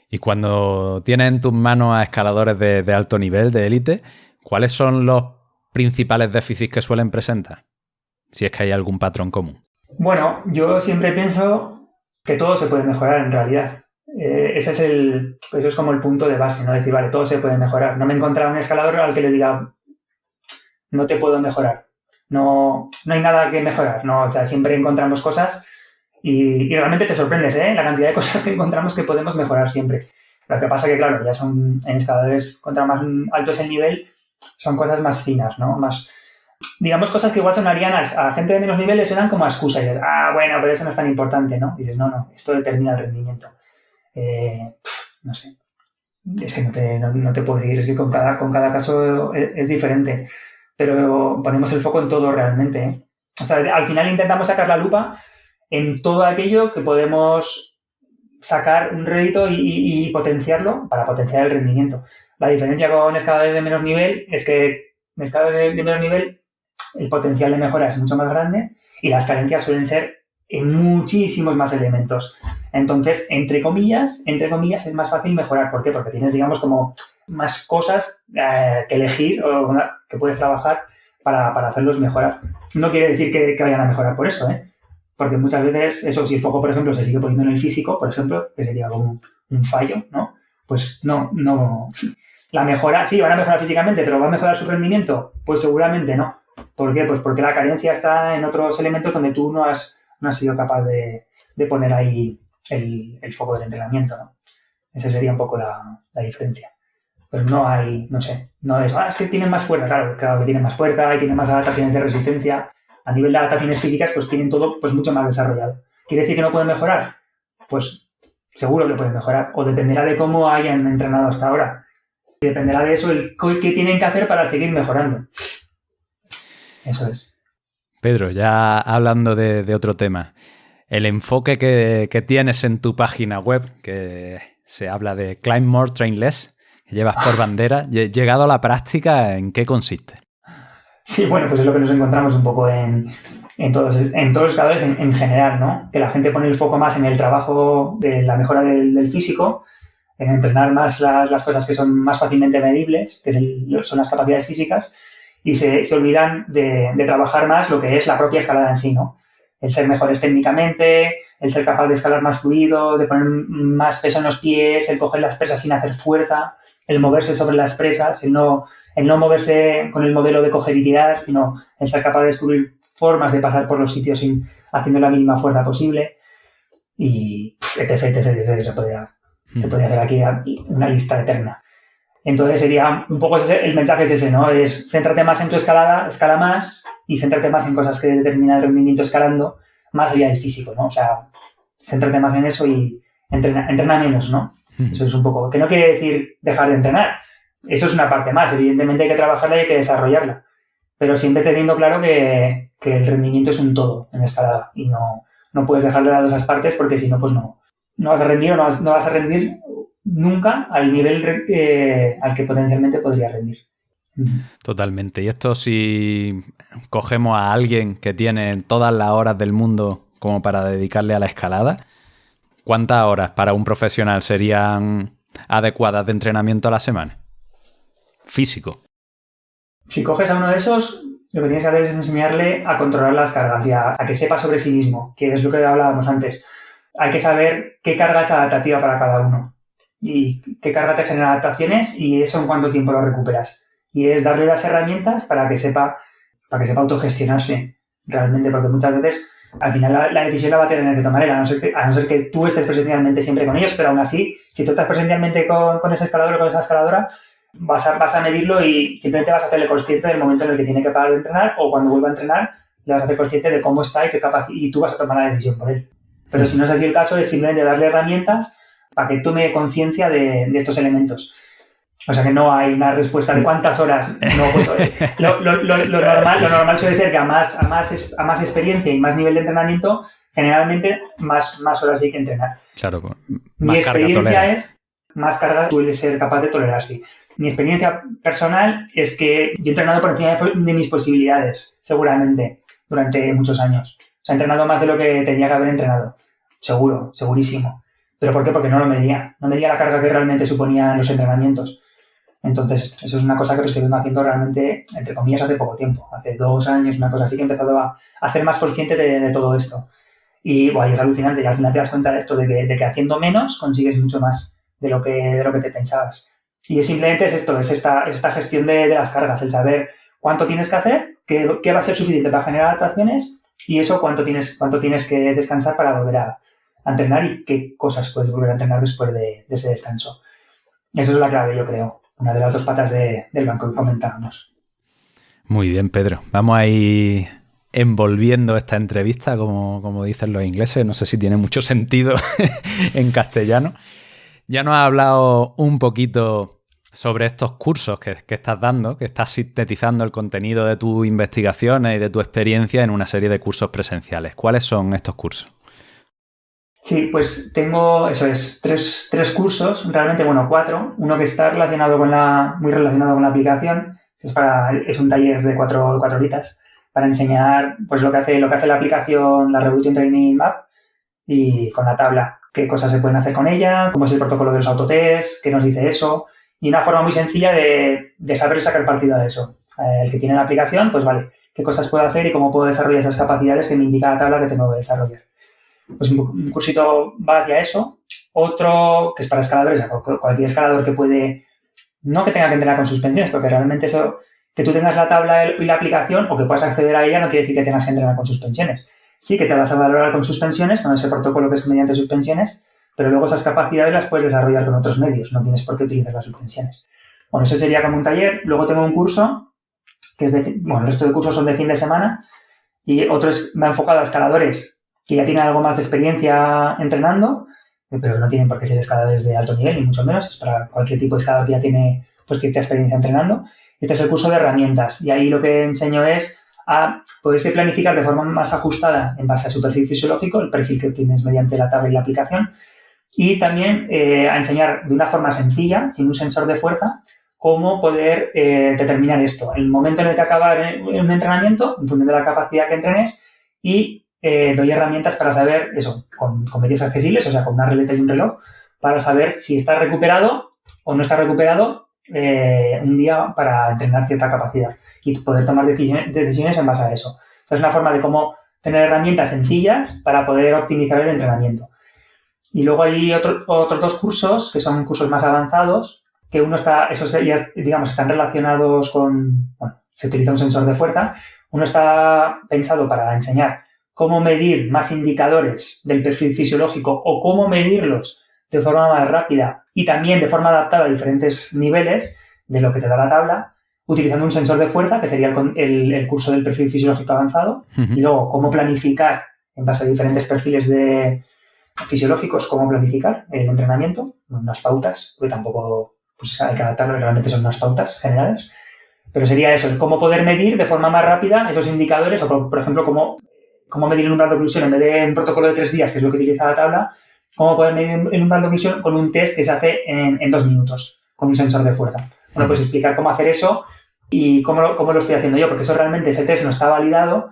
Y cuando tienes en tus manos a escaladores de alto nivel, de élite, ¿cuáles son los principales déficits que suelen presentar? Si es que hay algún patrón común. Bueno, yo siempre pienso que todo se puede mejorar en realidad. Eso es como el punto de base, ¿no? Decir, vale, todo se puede mejorar. No me he encontrado un escalador al que le diga, no te puedo mejorar. No hay nada que mejorar, ¿no? O sea, siempre encontramos cosas y realmente te sorprendes, ¿eh? La cantidad de cosas que encontramos que podemos mejorar siempre. Lo que pasa que, claro, ya son en escaladores contra más altos el nivel, son cosas más finas, ¿no? Más, digamos, cosas que igual sonarían a gente de menos niveles, suenan como a excusa. Y dices, bueno, pero eso no es tan importante, ¿no? Y dices, no, esto determina el rendimiento. No sé. Es que no te puedo decir, es que con cada caso es diferente. Pero ponemos el foco en todo realmente, ¿eh? O sea, al final intentamos sacar la lupa en todo aquello que podemos sacar un rédito y potenciarlo para potenciar el rendimiento. La diferencia con escaladores de menos nivel es que en escaladores de menos nivel el potencial de mejora es mucho más grande y las carencias suelen ser en muchísimos más elementos. Entonces, entre comillas, es más fácil mejorar. ¿Por qué? Porque tienes, digamos, como más cosas que elegir o que puedes trabajar para hacerlos mejorar. No quiere decir que vayan a mejorar por eso, ¿eh? Porque muchas veces, eso, si el foco, por ejemplo, se sigue poniendo en el físico, por ejemplo, que sería como un fallo, ¿no? Pues no. La mejora, sí, van a mejorar físicamente, pero ¿va a mejorar su rendimiento? Pues seguramente no. ¿Por qué? Pues porque la carencia está en otros elementos donde tú no has sido capaz de poner ahí el foco del entrenamiento, ¿no? Esa sería un poco la diferencia. Pero no hay, no sé, no es, es que tienen más fuerza, claro que tienen más fuerza y tienen más adaptaciones de resistencia. A nivel de adaptaciones físicas, pues tienen todo pues mucho más desarrollado. ¿Quiere decir que no pueden mejorar? Pues seguro que pueden mejorar. O dependerá de cómo hayan entrenado hasta ahora. Y dependerá de eso qué tienen que hacer para seguir mejorando. Eso es. Pedro, ya hablando de otro tema, el enfoque que tienes en tu página web, que se habla de Climb More, Train Less, que llevas por bandera, llegado a la práctica, ¿en qué consiste? Sí, bueno, pues es lo que nos encontramos un poco en todos los escaladores en general, ¿no? Que la gente pone el foco más en el trabajo de la mejora del físico, en entrenar más las cosas que son más fácilmente medibles, que son las capacidades físicas, y se olvidan de trabajar más lo que es la propia escalada en sí, ¿no? El ser mejores técnicamente, el ser capaz de escalar más fluido, de poner más peso en los pies, el coger las presas sin hacer fuerza, el moverse sobre las presas, el no moverse con el modelo de coger y tirar, sino el ser capaz de descubrir formas de pasar por los sitios haciendo la mínima fuerza posible y etc. Se podría hacer aquí una lista eterna. Entonces sería un poco el mensaje es ese, ¿no? Es céntrate más en tu escalada, escala más y céntrate más en cosas que determinan el rendimiento escalando más allá del físico, ¿no? O sea, céntrate más en eso y entrena menos, ¿no? Eso es un poco, que no quiere decir dejar de entrenar. Eso es una parte más. Evidentemente hay que trabajarla y hay que desarrollarla. Pero siempre teniendo claro que el rendimiento es un todo en escalada y no puedes dejar de lado esas partes porque si no, pues no vas a rendir o no vas a rendir nunca al nivel al que potencialmente podría rendir. Totalmente. Y esto si cogemos a alguien que tiene todas las horas del mundo como para dedicarle a la escalada, ¿cuántas horas para un profesional serían adecuadas de entrenamiento a la semana? Físico. Si coges a uno de esos, lo que tienes que hacer es enseñarle a controlar las cargas y a que sepa sobre sí mismo, que es lo que hablábamos antes. Hay que saber qué carga es adaptativa para cada uno y qué carga te genera adaptaciones y eso en cuánto tiempo lo recuperas. y es darle las herramientas para que sepa autogestionarse realmente, porque muchas veces al final la decisión la va a tener que tomar él, a no ser que tú estés presencialmente siempre con ellos, pero aún así, si tú estás presencialmente con ese escalador o con esa escaladora, vas a medirlo y simplemente vas a hacerle consciente del momento en el que tiene que parar de entrenar, o cuando vuelva a entrenar le vas a hacer consciente de cómo está y tú vas a tomar la decisión por él. Pero si no es así el caso, es simplemente darle herramientas para que tome conciencia de estos elementos. O sea que no hay una respuesta de cuántas horas. No, pues, lo normal suele ser que a más experiencia y más nivel de entrenamiento, generalmente más horas hay que entrenar. Claro, más Mi experiencia es más carga suele ser capaz de tolerar, sí. Mi experiencia personal es que yo he entrenado por encima de mis posibilidades, seguramente, durante muchos años. O sea, he entrenado más de lo que tenía que haber entrenado. Seguro, segurísimo. ¿Pero por qué? Porque no lo medía. No medía la carga que realmente suponían los entrenamientos. Entonces, eso es una cosa que vengo haciendo realmente, entre comillas, hace poco tiempo. Hace 2 años, una cosa así, que he empezado a ser más consciente de todo esto. Y bueno, es alucinante. Y al final te das cuenta de esto, de que haciendo menos consigues mucho más de lo que te pensabas. Y simplemente es esto, es esta gestión de las cargas, el saber cuánto tienes que hacer, qué va a ser suficiente para generar adaptaciones y eso cuánto tienes que descansar para volver a entrenar y qué cosas puedes volver a entrenar después de ese descanso. Eso es la clave, yo creo. Una de las 2 patas del banco que comentábamos. Muy bien, Pedro. Vamos a ir envolviendo esta entrevista, como dicen los ingleses. No sé si tiene mucho sentido en castellano. Ya nos has hablado un poquito sobre estos cursos que estás dando, que estás sintetizando el contenido de tus investigaciones y de tu experiencia en una serie de cursos presenciales. ¿Cuáles son estos cursos? Sí, pues tengo, eso es, tres cursos, realmente, 4. Uno que está muy relacionado con la aplicación, es un taller de 4 horitas para enseñar pues lo que hace la aplicación, la Revolution Training Map, y con la tabla, qué cosas se pueden hacer con ella, cómo es el protocolo de los autotests, qué nos dice eso, y una forma muy sencilla de saber sacar partido de eso. El que tiene la aplicación, pues vale, qué cosas puedo hacer y cómo puedo desarrollar esas capacidades que me indica la tabla que tengo que desarrollar. Pues un cursito va hacia eso. Otro que es para escaladores, cualquier escalador que puede, no que tenga que entrenar con suspensiones, porque realmente eso, que tú tengas la tabla y la aplicación o que puedas acceder a ella no quiere decir que tengas que entrenar con suspensiones. Sí que te vas a valorar con suspensiones, con ese protocolo que es mediante suspensiones, pero luego esas capacidades las puedes desarrollar con otros medios, no tienes por qué utilizar las suspensiones. Bueno, eso sería como un taller. Luego tengo un curso que es el resto de cursos son de fin de semana y otro va enfocado a escaladores que ya tienen algo más de experiencia entrenando, pero no tienen por qué ser escaladores de alto nivel, ni mucho menos. Es para cualquier tipo de escalador que ya tiene pues, cierta experiencia entrenando. Este es el curso de herramientas y ahí lo que enseño es a poderse planificar de forma más ajustada en base a su perfil fisiológico, el perfil que tienes mediante la tabla y la aplicación, y también a enseñar de una forma sencilla, sin un sensor de fuerza, cómo poder determinar esto, el momento en el que acabar un entrenamiento, en función de la capacidad que entrenes, y doy herramientas para saber eso, con medios accesibles, o sea, con una releta y un reloj, para saber si está recuperado o no está recuperado un día para entrenar cierta capacidad y poder tomar decisiones en base a eso. O sea, es una forma de cómo tener herramientas sencillas para poder optimizar el entrenamiento. Y luego hay otros 2 cursos que son cursos más avanzados, que uno está, esos ya, digamos, están relacionados con, se utiliza un sensor de fuerza. Uno está pensado para enseñar cómo medir más indicadores del perfil fisiológico o cómo medirlos de forma más rápida y también de forma adaptada a diferentes niveles de lo que te da la tabla, utilizando un sensor de fuerza, que sería el curso del perfil fisiológico avanzado, y luego cómo planificar en base a diferentes perfiles fisiológicos, cómo planificar el entrenamiento, unas pautas, porque tampoco pues, hay que adaptarlo, realmente son unas pautas generales, pero sería eso, cómo poder medir de forma más rápida esos indicadores, o por ejemplo, cómo medir el umbral de oclusión en vez de un protocolo de 3 días, que es lo que utiliza la tabla, cómo poder medir el umbral de oclusión con un test que se hace en 2 minutos, con un sensor de fuerza. Bueno, pues explicar cómo hacer eso y cómo lo estoy haciendo yo, porque eso realmente, ese test no está validado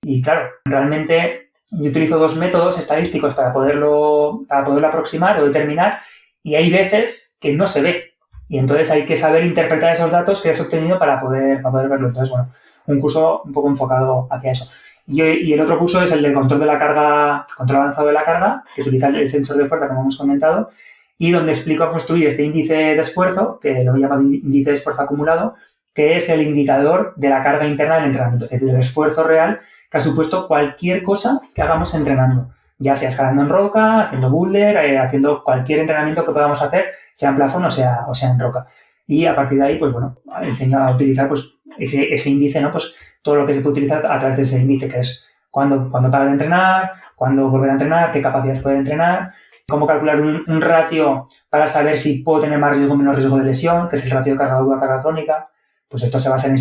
y claro, realmente yo utilizo 2 métodos estadísticos para poderlo aproximar o determinar y hay veces que no se ve y entonces hay que saber interpretar esos datos que has obtenido para poder verlo. Entonces, bueno, un curso un poco enfocado hacia eso. Y el otro curso es el de control de la carga, control avanzado de la carga, que utiliza el sensor de fuerza, como hemos comentado, y donde explico a construir este índice de esfuerzo, que lo llamo índice de esfuerzo acumulado, que es el indicador de la carga interna del entrenamiento, es decir, del esfuerzo real que ha supuesto cualquier cosa que hagamos entrenando, ya sea escalando en roca, haciendo boulder, haciendo cualquier entrenamiento que podamos hacer, sea en plafón o sea en roca. Y a partir de ahí, pues bueno, enseño a utilizar pues ese índice, ¿no? Pues todo lo que se puede utilizar a través de ese índice, que es cuándo parar de entrenar, cuándo volver a entrenar, qué capacidades poder entrenar, cómo calcular un ratio para saber si puedo tener más riesgo o menos riesgo de lesión, que es el ratio de carga aguda, carga crónica. Pues esto se basa en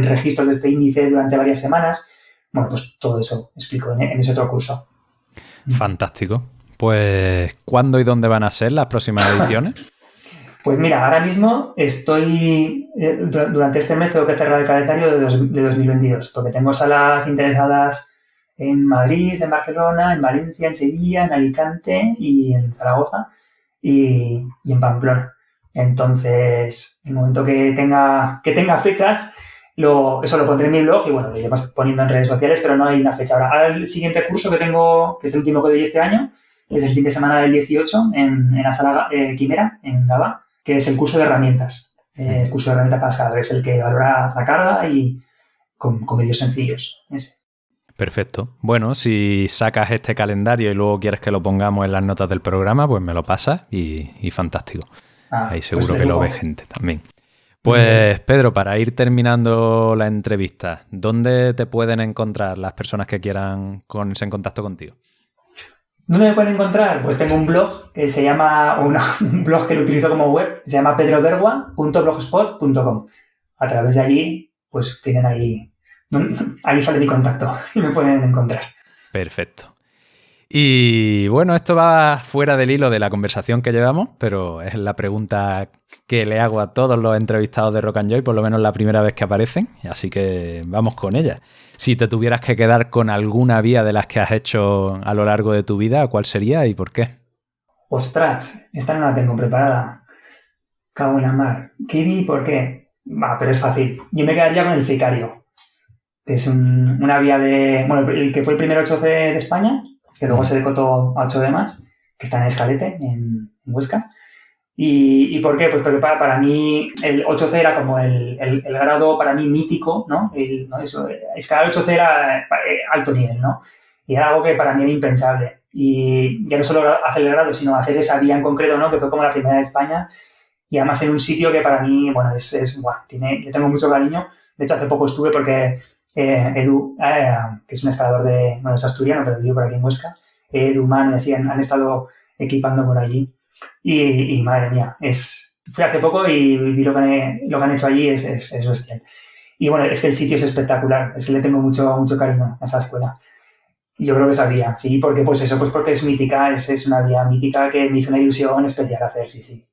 registros de este índice durante varias semanas. Bueno, pues todo eso explico en ese otro curso. Fantástico. Pues, ¿cuándo y dónde van a ser las próximas ediciones? Pues mira, ahora mismo estoy, durante este mes tengo que cerrar el calendario de 2022, porque tengo salas interesadas en Madrid, en Barcelona, en Valencia, en Sevilla, en Alicante y en Zaragoza y en Pamplona. Entonces, en el momento que tenga fechas, eso lo pondré en mi blog y bueno, lo iremos poniendo en redes sociales, pero no hay una fecha. Ahora el siguiente curso que tengo, que es el último que doy este año, es el fin de semana del 18 en la sala Quimera, en Gavà, que es el curso de herramientas. El curso de herramientas para escaladores, el que valora la carga y con medios sencillos. Ese. Perfecto. Bueno, si sacas este calendario y luego quieres que lo pongamos en las notas del programa, pues me lo pasas y fantástico. Ahí seguro pues que lo ve gente también. Pues Pedro, para ir terminando la entrevista, ¿dónde te pueden encontrar las personas que quieran ponerse en contacto contigo? ¿Dónde me pueden encontrar? Pues tengo un blog que se llama, un blog que lo utilizo como web, se llama pedrobergua.blogspot.com. A través de allí, pues tienen ahí sale mi contacto y me pueden encontrar. Perfecto. Y bueno, esto va fuera del hilo de la conversación que llevamos, pero es la pregunta que le hago a todos los entrevistados de Rock and Joy, por lo menos la primera vez que aparecen, así que vamos con ella. Si te tuvieras que quedar con alguna vía de las que has hecho a lo largo de tu vida, ¿cuál sería y por qué? Ostras, esta no la tengo preparada. Cago en la mar. ¿Qué vi y por qué? Pero es fácil. Yo me quedaría con el Sicario, que es una vía el que fue el primer 8C de España, que luego se decotó a 8D más, que está en Escalete, en Huesca. ¿Y por qué? Pues porque para mí el 8C era como el grado para mí mítico, ¿no? Escalar 8C era alto nivel, ¿no? Y era algo que para mí era impensable. Y ya no solo hacer el grado, sino hacer esa vía en concreto, ¿no? Que fue como la primera de España. Y además en un sitio que para mí, bueno, yo tengo mucho cariño. De hecho, hace poco estuve porque Edu, que es un escalador es asturiano, pero vive por aquí en Huesca, Edu, Manu y así han estado equipando por allí. Y madre mía, fui hace poco y vi lo que han hecho allí, es bestial. Y bueno, es que el sitio es espectacular, es que le tengo mucho mucho cariño a esa escuela. Y yo creo que esa vía, sí, porque pues porque es mítica, es una vía mítica que me hizo una ilusión especial hacer, sí.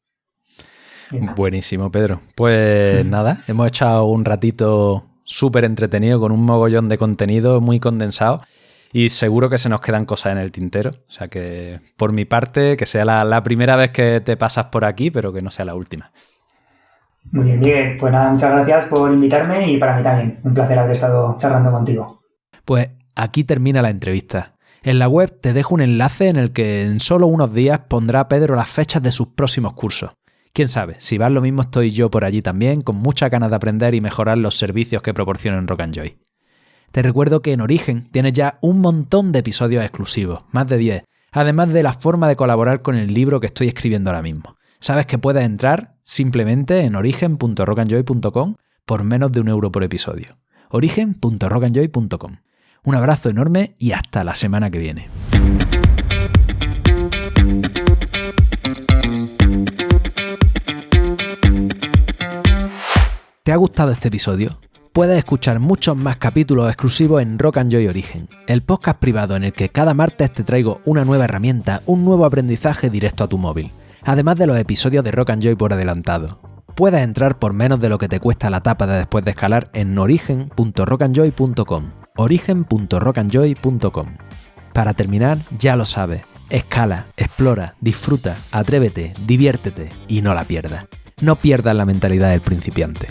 Buenísimo, Pedro. Pues nada, hemos echado un ratito súper entretenido con un mogollón de contenido muy condensado. Y seguro que se nos quedan cosas en el tintero. O sea que, por mi parte, que sea la primera vez que te pasas por aquí, pero que no sea la última. Muy bien, Miguel. Pues nada, muchas gracias por invitarme y para mí también. Un placer haber estado charlando contigo. Pues aquí termina la entrevista. En la web te dejo un enlace en el que en solo unos días pondrá Pedro las fechas de sus próximos cursos. Quién sabe, si vas lo mismo estoy yo por allí también, con muchas ganas de aprender y mejorar los servicios que proporcionan Rock and Joy. Te recuerdo que en Origen tienes ya un montón de episodios exclusivos, más de 10, además de la forma de colaborar con el libro que estoy escribiendo ahora mismo. Sabes que puedes entrar simplemente en origen.rockandjoy.com por menos de €1 por episodio. origen.rockandjoy.com. Un abrazo enorme y hasta la semana que viene. ¿Te ha gustado este episodio? Puedes escuchar muchos más capítulos exclusivos en Rock and Joy Origen, el podcast privado en el que cada martes te traigo una nueva herramienta, un nuevo aprendizaje directo a tu móvil, además de los episodios de Rock and Joy por adelantado. Puedes entrar por menos de lo que te cuesta la tapa de Después de Escalar en origen.rockandjoy.com, origen.rockandjoy.com. Para terminar, ya lo sabes, escala, explora, disfruta, atrévete, diviértete y no la pierdas. No pierdas la mentalidad del principiante.